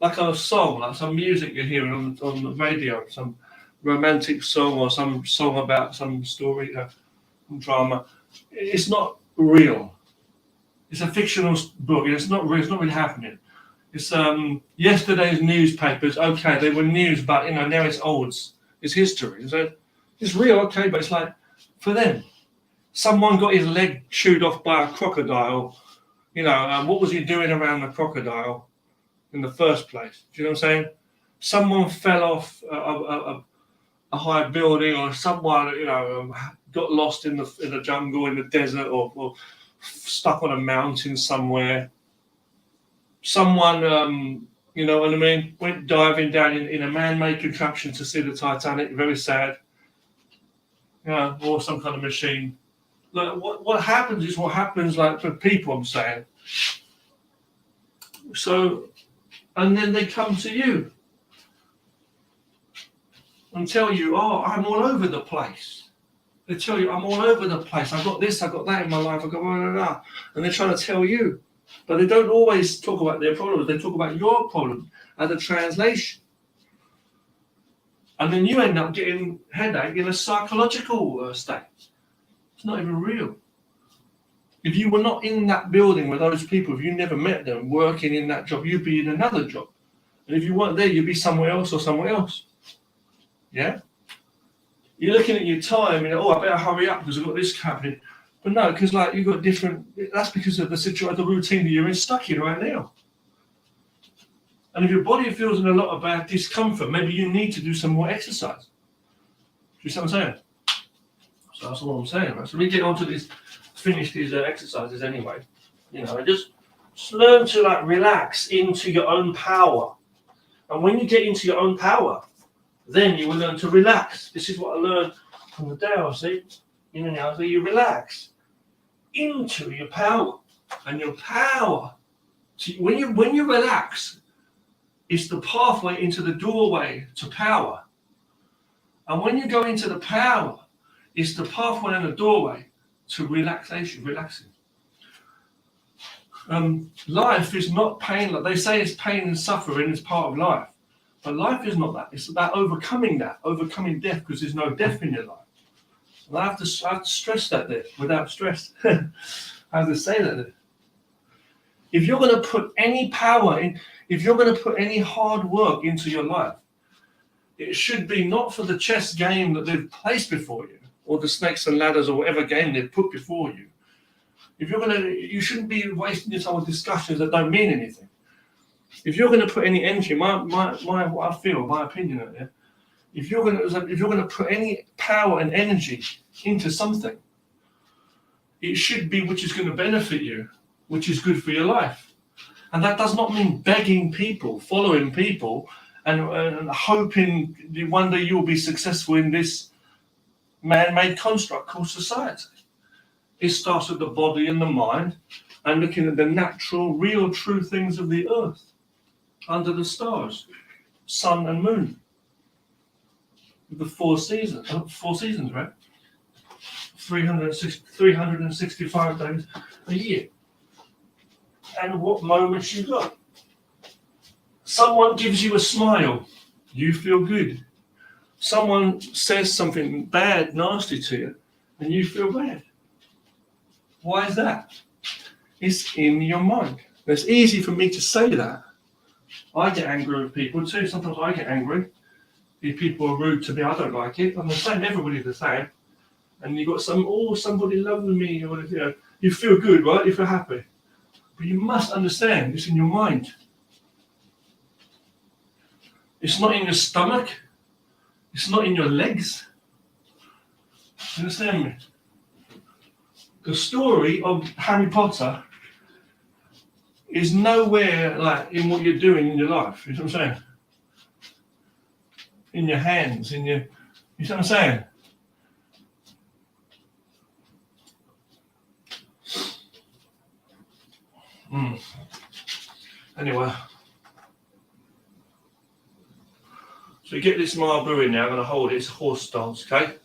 Like a song, like some music you're hearing on the radio, some romantic song or some song about some story, drama. It's not real. It's a fictional book. It's not real. It's not really happening. It's yesterday's newspapers. Okay, they were news, but now it's old. It's history. So it's real, okay, but it's like for them, someone got his leg chewed off by a crocodile. What was he doing around the crocodile in the first place? Do you know what I'm saying? Someone fell off a high building, or someone got lost in the jungle, in the desert, or stuck on a mountain somewhere. Someone, you know what I mean, went diving down in a man-made contraption to see the Titanic. Very sad. Or some kind of machine. Like what happens is what happens, like for people, I'm saying. So, and then they come to you and tell you, oh, I'm all over the place. They tell you, I'm all over the place. I've got this, I've got that in my life. I've got blah, blah, blah. And they're trying to tell you. But they don't always talk about their problems. They talk about your problem as a translation. And then you end up getting headache in a psychological state. It's not even real. If you were not in that building with those people, if you never met them working in that job, you'd be in another job. And if you weren't there, you'd be somewhere else or somewhere else. Yeah? You're looking at your time and, I better hurry up because I've got this happening. But no, because you've got different, that's because of the situation, the routine that you're stuck in right now. And if your body feels in a lot of bad discomfort, maybe you need to do some more exercise. Do you see what I'm saying? So that's all I'm saying, right? So we get on to this, finish these exercises anyway. Just learn to relax into your own power. And when you get into your own power, then you will learn to relax. This is what I learned from the Tao, see? So you relax into your power. And your power, when you relax, it's the pathway into the doorway to power. And when you go into the power, it's the pathway and the doorway to relaxing. Life is not pain. Like they say, it's pain and suffering is part of life. But life is not that. It's about overcoming death, because there's no death in your life. And I have to stress that there, without stress. I have to say that there. If you're going to put any power in, if you're going to put any hard work into your life, it should be not for the chess game that they've placed before you, or the snakes and ladders, or whatever game they've put before you. You shouldn't be wasting your time with discussions that don't mean anything. If you're going to put any energy, my opinion on it, if you're going to put any power and energy into something, it should be which is going to benefit you, which is good for your life. And that does not mean begging people, following people, and hoping one day you'll be successful in this man-made construct called society. It starts with the body and the mind, and looking at the natural, real, true things of the earth, under the stars, sun and moon, with the four seasons, right? 365 days a year. And what moments you got. Someone gives you a smile, you feel good. Someone says something bad, nasty to you, and you feel bad. Why is that? It's in your mind. It's easy for me to say that. I get angry with people too. Sometimes I get angry if people are rude to me. I don't like it. I'm the same. Everybody's the same. And you got somebody loving me, or you feel good, right? You feel happy. But you must understand it's in your mind. It's not in your stomach. It's not in your legs. You understand me? The story of Harry Potter is nowhere like in what you're doing in your life. You know what I'm saying? In your hands, you know what I'm saying? Anyway, so you get this Marlboro in there. I'm going to hold it. It's a horse stance, okay?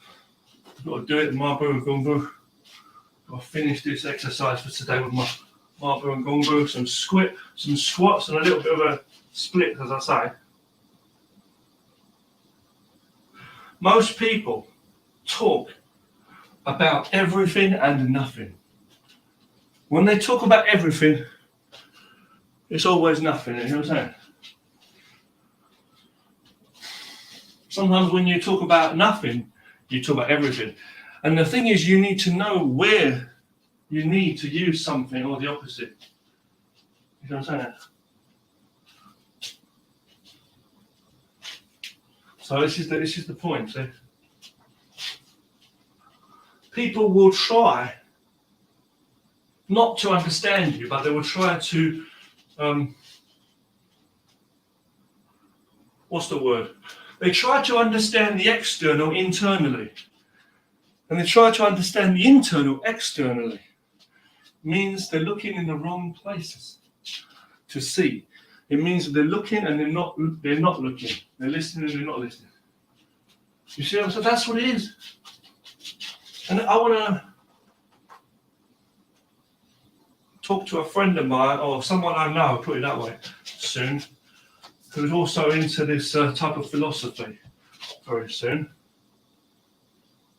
I've got to do it, Marlboro and Gunbu. I'll finish this exercise for today with my Marlboro and Gunbu, some squats, and a little bit of a split, as I say. Most people talk about everything and nothing. When they talk about everything, it's always nothing, you know what I'm saying? Sometimes when you talk about nothing, you talk about everything. And the thing is, you need to know where you need to use something or the opposite. You know what I'm saying? So this is the point, see? People will try not to understand you, but they will try to what's the word? They try to understand the external internally. And they try to understand the internal externally. Means they're looking in the wrong places to see. It means that they're looking and they're not looking. They're listening and they're not listening. You see, so that's what it is. And I want to talk to a friend of mine, or someone I know, put it that way, soon, who's also into this type of philosophy very soon,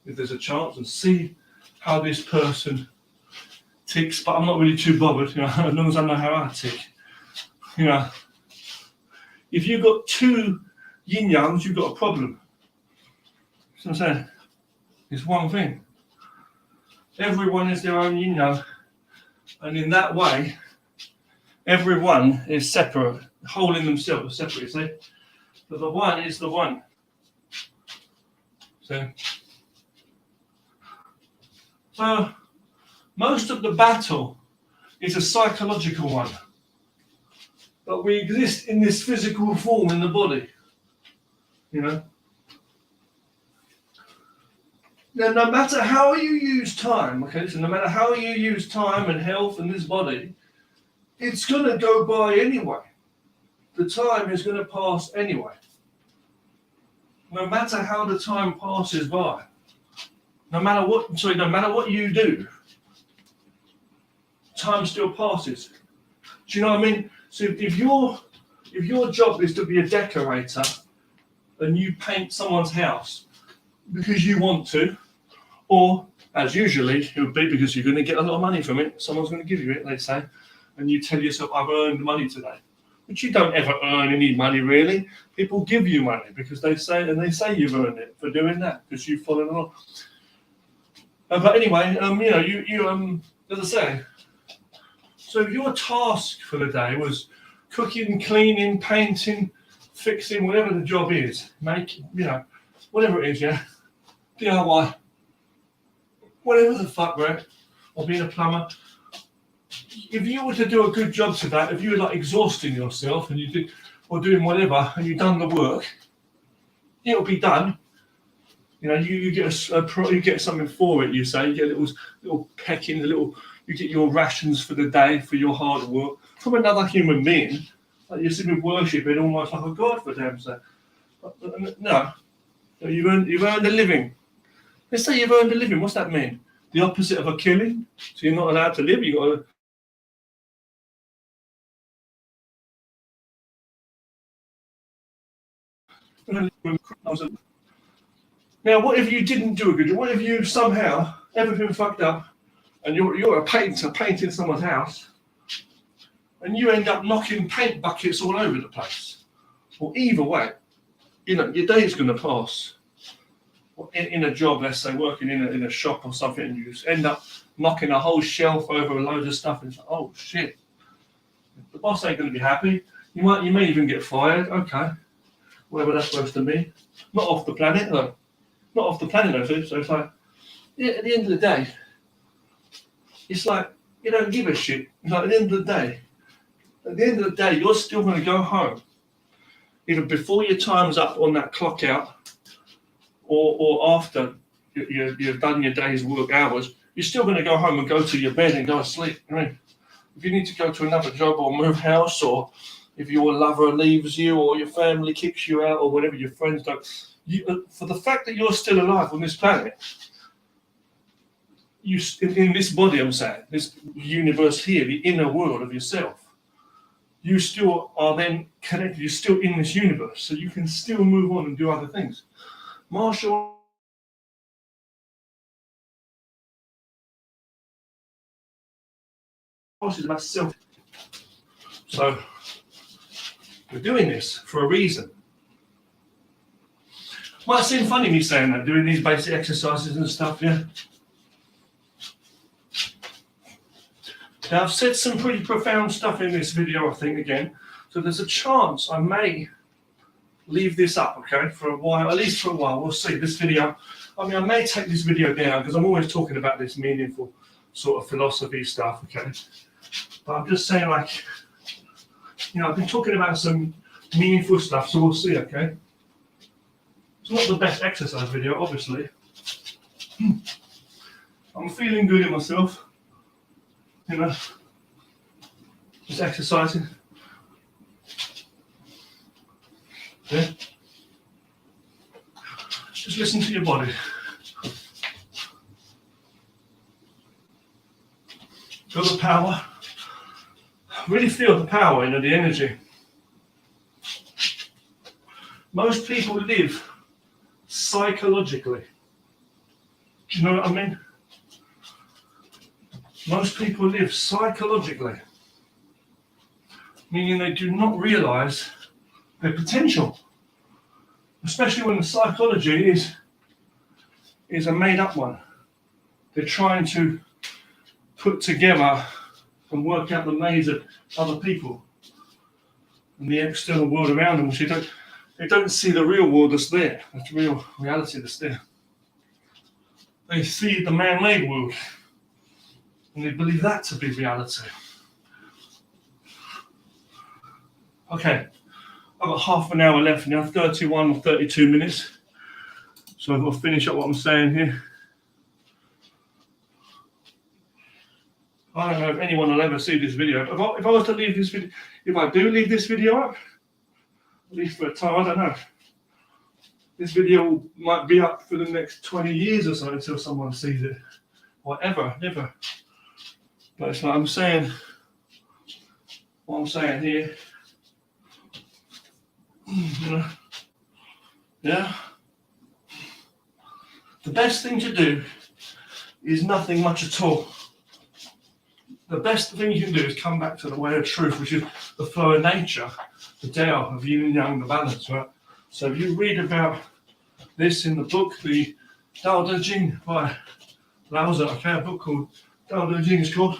if there's a chance, and see how this person ticks. But I'm not really too bothered, as long as I know how I tick. If you've got two yin-yangs, you've got a problem. You know what I'm saying? It's one thing. Everyone is their own yin-yang. And in that way, everyone is separate, whole in themselves, separate, you see? But the one is the one. So most of the battle is a psychological one. But we exist in this physical form in the body. Now, no matter how you use time, so no matter how you use time and health and this body, it's going to go by anyway. The time is going to pass anyway. No matter how the time passes by, no matter what you do, time still passes. Do you know what I mean? So if your job is to be a decorator and you paint someone's house because you want to, or as usually it would be because you're going to get a lot of money from it, someone's going to give you it, they say, and you tell yourself, I've earned money today. But you don't ever earn any money, really. People give you money because they say you've earned it for doing that because you've followed along. But anyway, you as I say, so your task for the day was cooking, cleaning, painting, fixing, whatever the job is, whatever it is, DIY, whatever the fuck, right? Or being a plumber, if you were to do a good job to that, if you were like exhausting yourself and you did or doing whatever and you've done the work, it'll be done. You know, you get you get something for it. You say you get little peckings, you get your rations for the day for your hard work from another human being. Like you're simply worshipping almost like a god for damn sake. No, you've earned a living. Let's say you've earned a living. What's that mean? The opposite of a killing. So you're not allowed to live. You got to. Now, what if you didn't do a good job? What if you somehow everything fucked up, and you're a painter painting someone's house, and you end up knocking paint buckets all over the place? Well, either way, you know your day's going to pass. In a job, let's say working in a shop or something, and you just end up knocking a whole shelf over a load of stuff, and it's like, oh shit, the boss ain't going to be happy. You may even get fired. Okay, whatever that's supposed to mean. Not off the planet though. Not off the planet though. So it's like, yeah, at the end of the day, it's like you don't give a shit. It's like at the end of the day, you're still going to go home, either before your time's up on that clock out, or after you've done your day's work hours. You're still going to go home and go to your bed and go to sleep. I mean, if you need to go to another job or move house, or if your lover leaves you, or your family kicks you out, or whatever, your friends don't. For the fact that you're still alive on this planet, in this body, I'm saying, this universe here, the inner world of yourself, you still are then connected. You're still in this universe, so you can still move on and do other things. Martial arts is about self. So we're doing this for a reason. Might seem funny me saying that, doing these basic exercises and stuff, yeah. Now I've said some pretty profound stuff in this video, I think, again. So there's a chance I may leave this up, okay, for a while, at least for a while. We'll see. This video, I may take this video down because I'm always talking about this meaningful sort of philosophy stuff, okay. But I'm just saying, like, you know, I've been talking about some meaningful stuff, so we'll see, okay. It's not the best exercise video, obviously. I'm feeling good in myself, you know, just exercising. Yeah. Just listen to your body. Feel the power. Really feel the power, you know, the energy. Most people live psychologically. Do you know what I mean? Most people live psychologically, meaning they do not realize their potential, especially when the psychology is a made-up one. They're trying to put together and work out the maze of other people and the external world around them, which they don't see the real world that's there, the real reality that's there. They see the man-made world, and they believe that to be reality. Okay, I've got half an hour left now, 31 or 32 minutes. So I've got to finish up what I'm saying here. I don't know if anyone will ever see this video. If I was to leave this video, if I do leave this video up, at least for a time, I don't know. This video might be up for the next 20 years or so until someone sees it. Whatever, never. But it's like I'm saying, what I'm saying here, you know, yeah. The best thing to do is nothing much at all. The best thing you can do is come back to the way of truth, which is the flow of nature, the Tao of yin and yang, the balance, right? So if you read about this in the book, the Tao Te Ching by Lao Tzu, okay, a book called Tao Te Ching is called.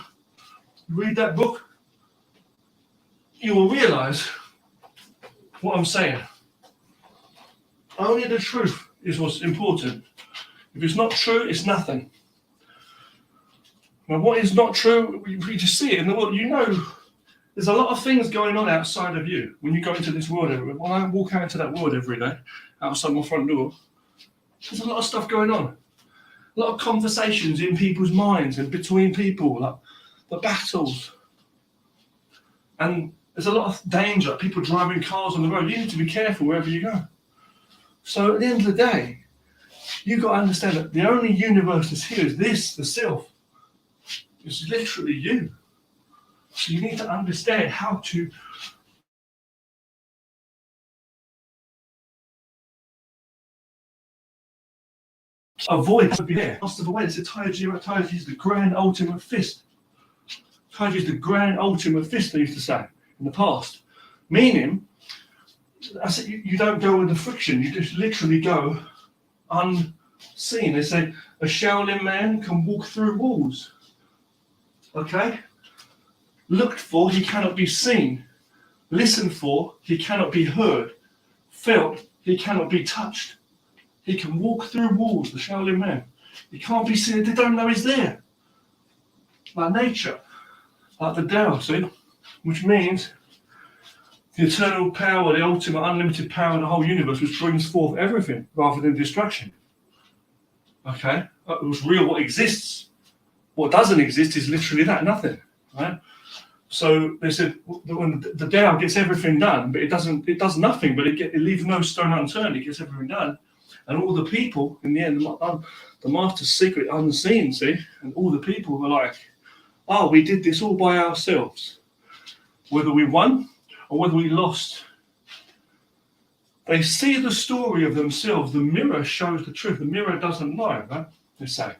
You read that book, you will realize what I'm saying. Only the truth is what's important. If it's not true, it's nothing. And what is not true, we just see it in the world. You know, there's a lot of things going on outside of you when you go into this world. When I walk out into that world every day, outside my front door, there's a lot of stuff going on. A lot of conversations in people's minds and between people, like the battles. And there's a lot of danger, people driving cars on the road. You need to be careful wherever you go. So at the end of the day, you've got to understand that the only universe that's here is this, the self. It's literally you. So you need to understand how to avoid there. Lost of awareness. Taiji is the grand ultimate fist. Taiji is the grand ultimate fist, they used to say in the past. Meaning, you don't go with the friction, you just literally go unseen. They say a Shaolin man can walk through walls. Okay? Looked for, he cannot be seen. Listened for, he cannot be heard. Felt, he cannot be touched. He can walk through walls, the Shaolin man. He can't be seen, they don't know he's there. Like nature, like the Tao, see? Which means the eternal power, the ultimate unlimited power of the whole universe, which brings forth everything rather than destruction. Okay? It was real what exists. What doesn't exist is literally that, nothing. Right? So they said when the Tao gets everything done, but it does nothing, but it leaves no stone unturned, it gets everything done. And all the people, in the end, the master's secret unseen, see? And all the people were like, oh, we did this all by ourselves. Whether we won or whether we lost. They see the story of themselves. The mirror shows the truth. The mirror doesn't lie, right? They say.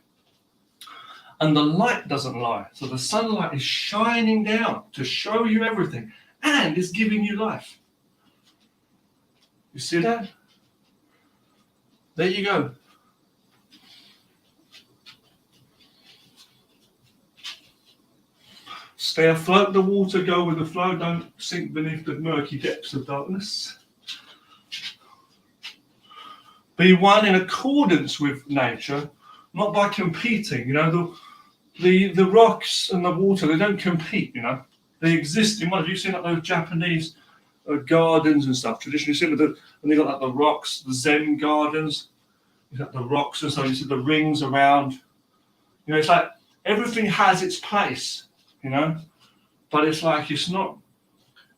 And the light doesn't lie. So the sunlight is shining down to show you everything. And it's giving you life. You see that? There you go. Stay afloat the water, go with the flow, don't sink beneath the murky depths of darkness. Be one in accordance with nature, not by competing. You know, the rocks and the water, they don't compete, you know. They exist in one. Have you seen like those Japanese gardens and stuff? Traditionally, seen and they got like the rocks, the Zen gardens. You got the rocks and so you see the rings around. You know, it's like everything has its place, you know. But it's like it's not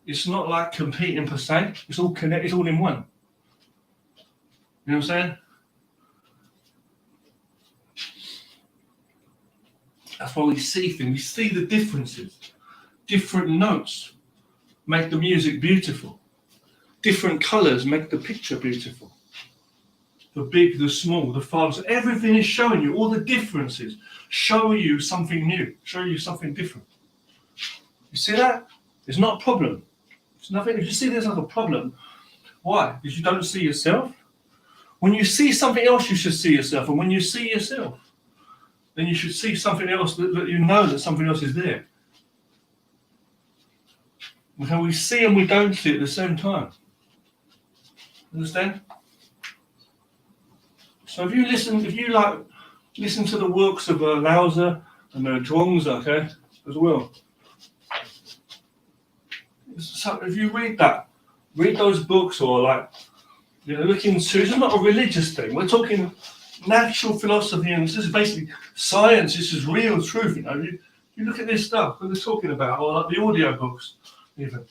like competing per se. It's all connected. It's all in one. You know what I'm saying? That's why we see things. We see the differences. Different notes make the music beautiful. Different colours make the picture beautiful. The big, the small, the far. So everything is showing you, all the differences show you something new, show you something different. You see that? It's not a problem. It's nothing. If you see there's not a problem, why? Because you don't see yourself. When you see something else, you should see yourself. And when you see yourself, then you should see something else that you know that something else is there. Okay, we see and we don't see at the same time. Understand? So if you listen to the works of Lao Tzu and Zhuangzi, okay, as well. So if you read those books or look into, it's not a religious thing. We're talking natural philosophy, and this is basically science. This is real truth. You know, you look at this stuff that they're talking about, or like the audio books, even.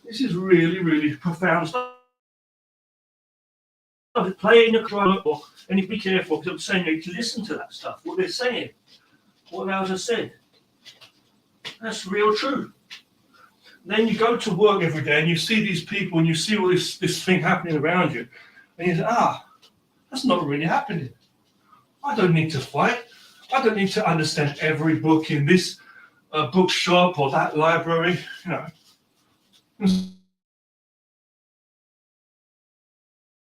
This is really, really profound stuff. Play in your car, and you be careful because I'm saying you need to listen to that stuff. What they're saying, what Lao Tzu said. That's real truth. Then you go to work every day and you see these people and you see all this thing happening around you, and you say, that's not really happening. I don't need to fight. I don't need to understand every book in this bookshop or that library. You know.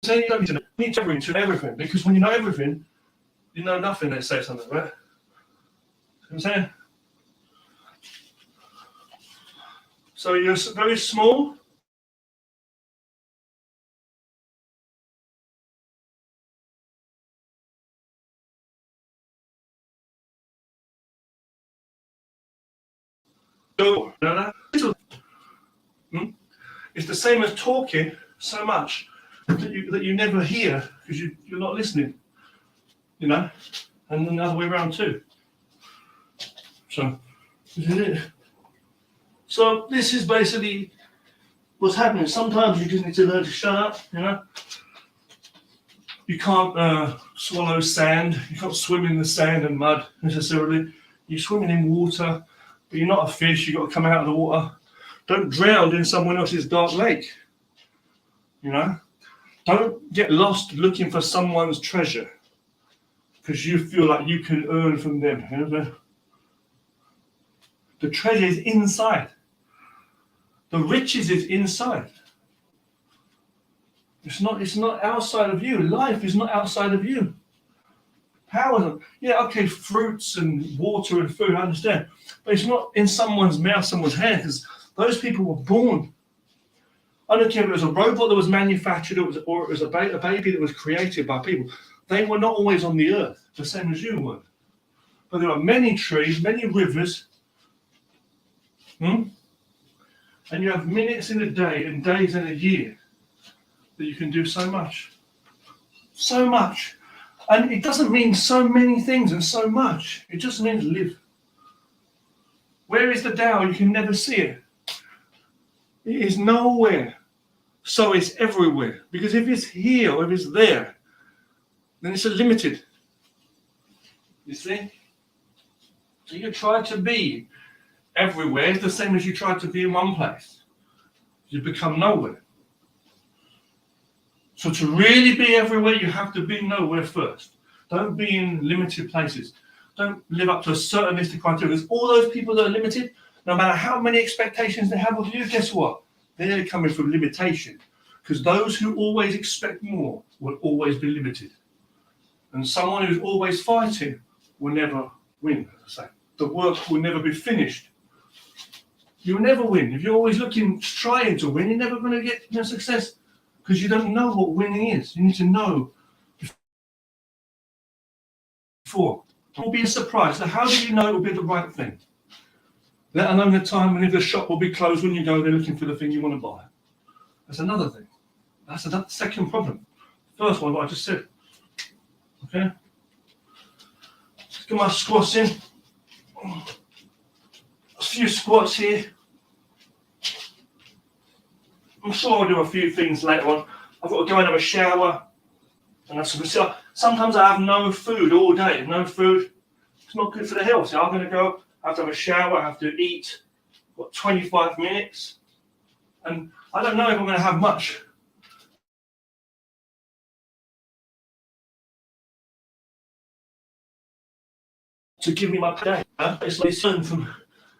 So you don't need to read everything, because when you know everything, you know nothing. They say something, right? You know what I'm saying? So you're very small. You know that? It's the same as talking so much that you never hear because you're not listening. You know, and then the other way around too. So, this is it. So this is basically what's happening. Sometimes you just need to learn to shut up. You know, you can't swallow sand. You can't swim in the sand and mud necessarily. You're swimming in water, but you're not a fish. You've got to come out of the water. Don't drown in someone else's dark lake. You know, don't get lost looking for someone's treasure because you feel like you can earn from them. You know? The treasure is inside. The riches is inside. It's not outside of you. Life is not outside of you. Power, yeah, okay, fruits and water and food, I understand. But it's not in someone's mouth, someone's hand, because those people were born. I don't care if it was a robot that was manufactured or it was a baby that was created by people. They were not always on the earth, the same as you were. But there are many trees, many rivers, and you have minutes in a day and days in a year that you can do so much. So much. And it doesn't mean so many things and so much. It just means live. Where is the Tao? You can never see it. It is nowhere. So it's everywhere. Because if it's here or if it's there, then it's limited. You see? So you try to be everywhere. It's the same as you try to be in one place. You become nowhere. So to really be everywhere, you have to be nowhere first. Don't be in limited places. Don't live up to a certain list of criteria. Because all those people that are limited, no matter how many expectations they have of you, guess what? They're coming from limitation. Because those who always expect more will always be limited. And someone who's always fighting will never win, as I say. The work will never be finished. You'll never win. If you're always trying to win, you're never going to get success. Because you don't know what winning is. You need to know before. It will be a surprise. So how do you know it will be the right thing? Let alone the time when the shop will be closed when you go there looking for the thing you want to buy. That's another thing. That's another second problem. First one, what I just said. Okay? Let's get my squats in. A few squats here. I'm sure I'll do a few things later on. I've got to go and have a shower. And that's sometimes I have no food all day. No food. It's not good for the health. So I'm going to go, I have to have a shower, I have to eat. I've got 25 minutes. And I don't know if I'm going to have much. To give me my day. It's like son from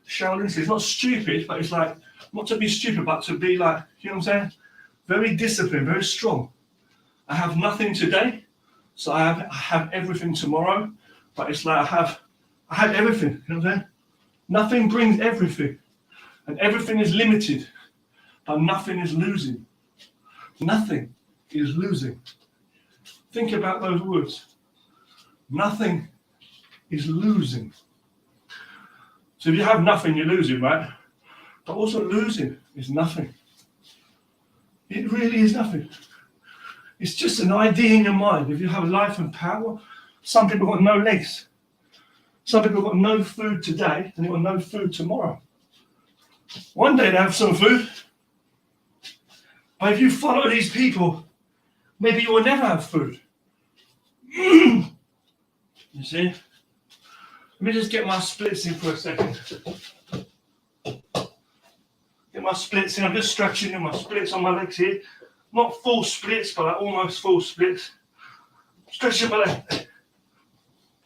Shaolin. It's not stupid, but it's like, not to be stupid, but to be like, you know what I'm saying? Very disciplined, very strong. I have nothing today, so I have everything tomorrow. But it's like I have everything, you know what I'm saying? Nothing brings everything. And everything is limited, but nothing is losing. Nothing is losing. Think about those words. Nothing is losing. So if you have nothing, you're losing, right? But also losing is nothing. It really is nothing. It's just an idea in your mind. If you have life and power, some people got no legs. Some people got no food today and they got no food tomorrow. One day they have some food. But if you follow these people, maybe you will never have food. You see? Let me just get my splits in for a second. Get my splits in. I'm just stretching in my splits on my legs here. Not full splits, but like almost full splits. Stretching my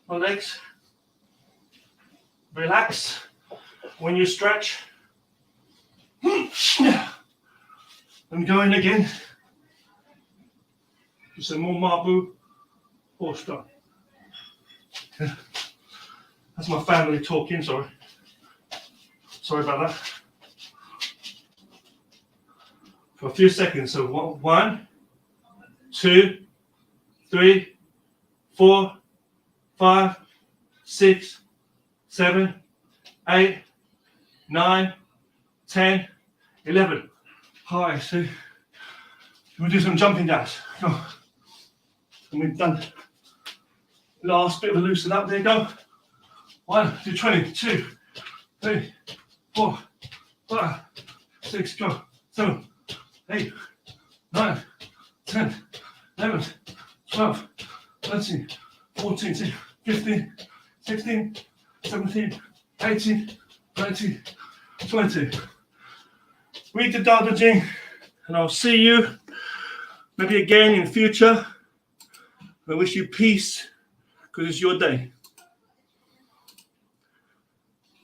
legs. Relax when you stretch. And go in again. Some more Mabu horse style. That's my family talking, sorry. Sorry about that. For a few seconds. So 1, 2, 3, 4, 5, 6, 7, 8, 9, 10, 11. Hi, so we'll do some jumping jacks. Go on. And we've done last bit of a loosen up. There you go. 1, do 20, 2, 3, 4, 5, 6, go. 7, 8, 9, 10, 11, 12, 13, 14, 15, 16, 17, 18, 19, 20. Read the Dao De Jing, and I'll see you maybe again in future. I wish you peace, because it's your day.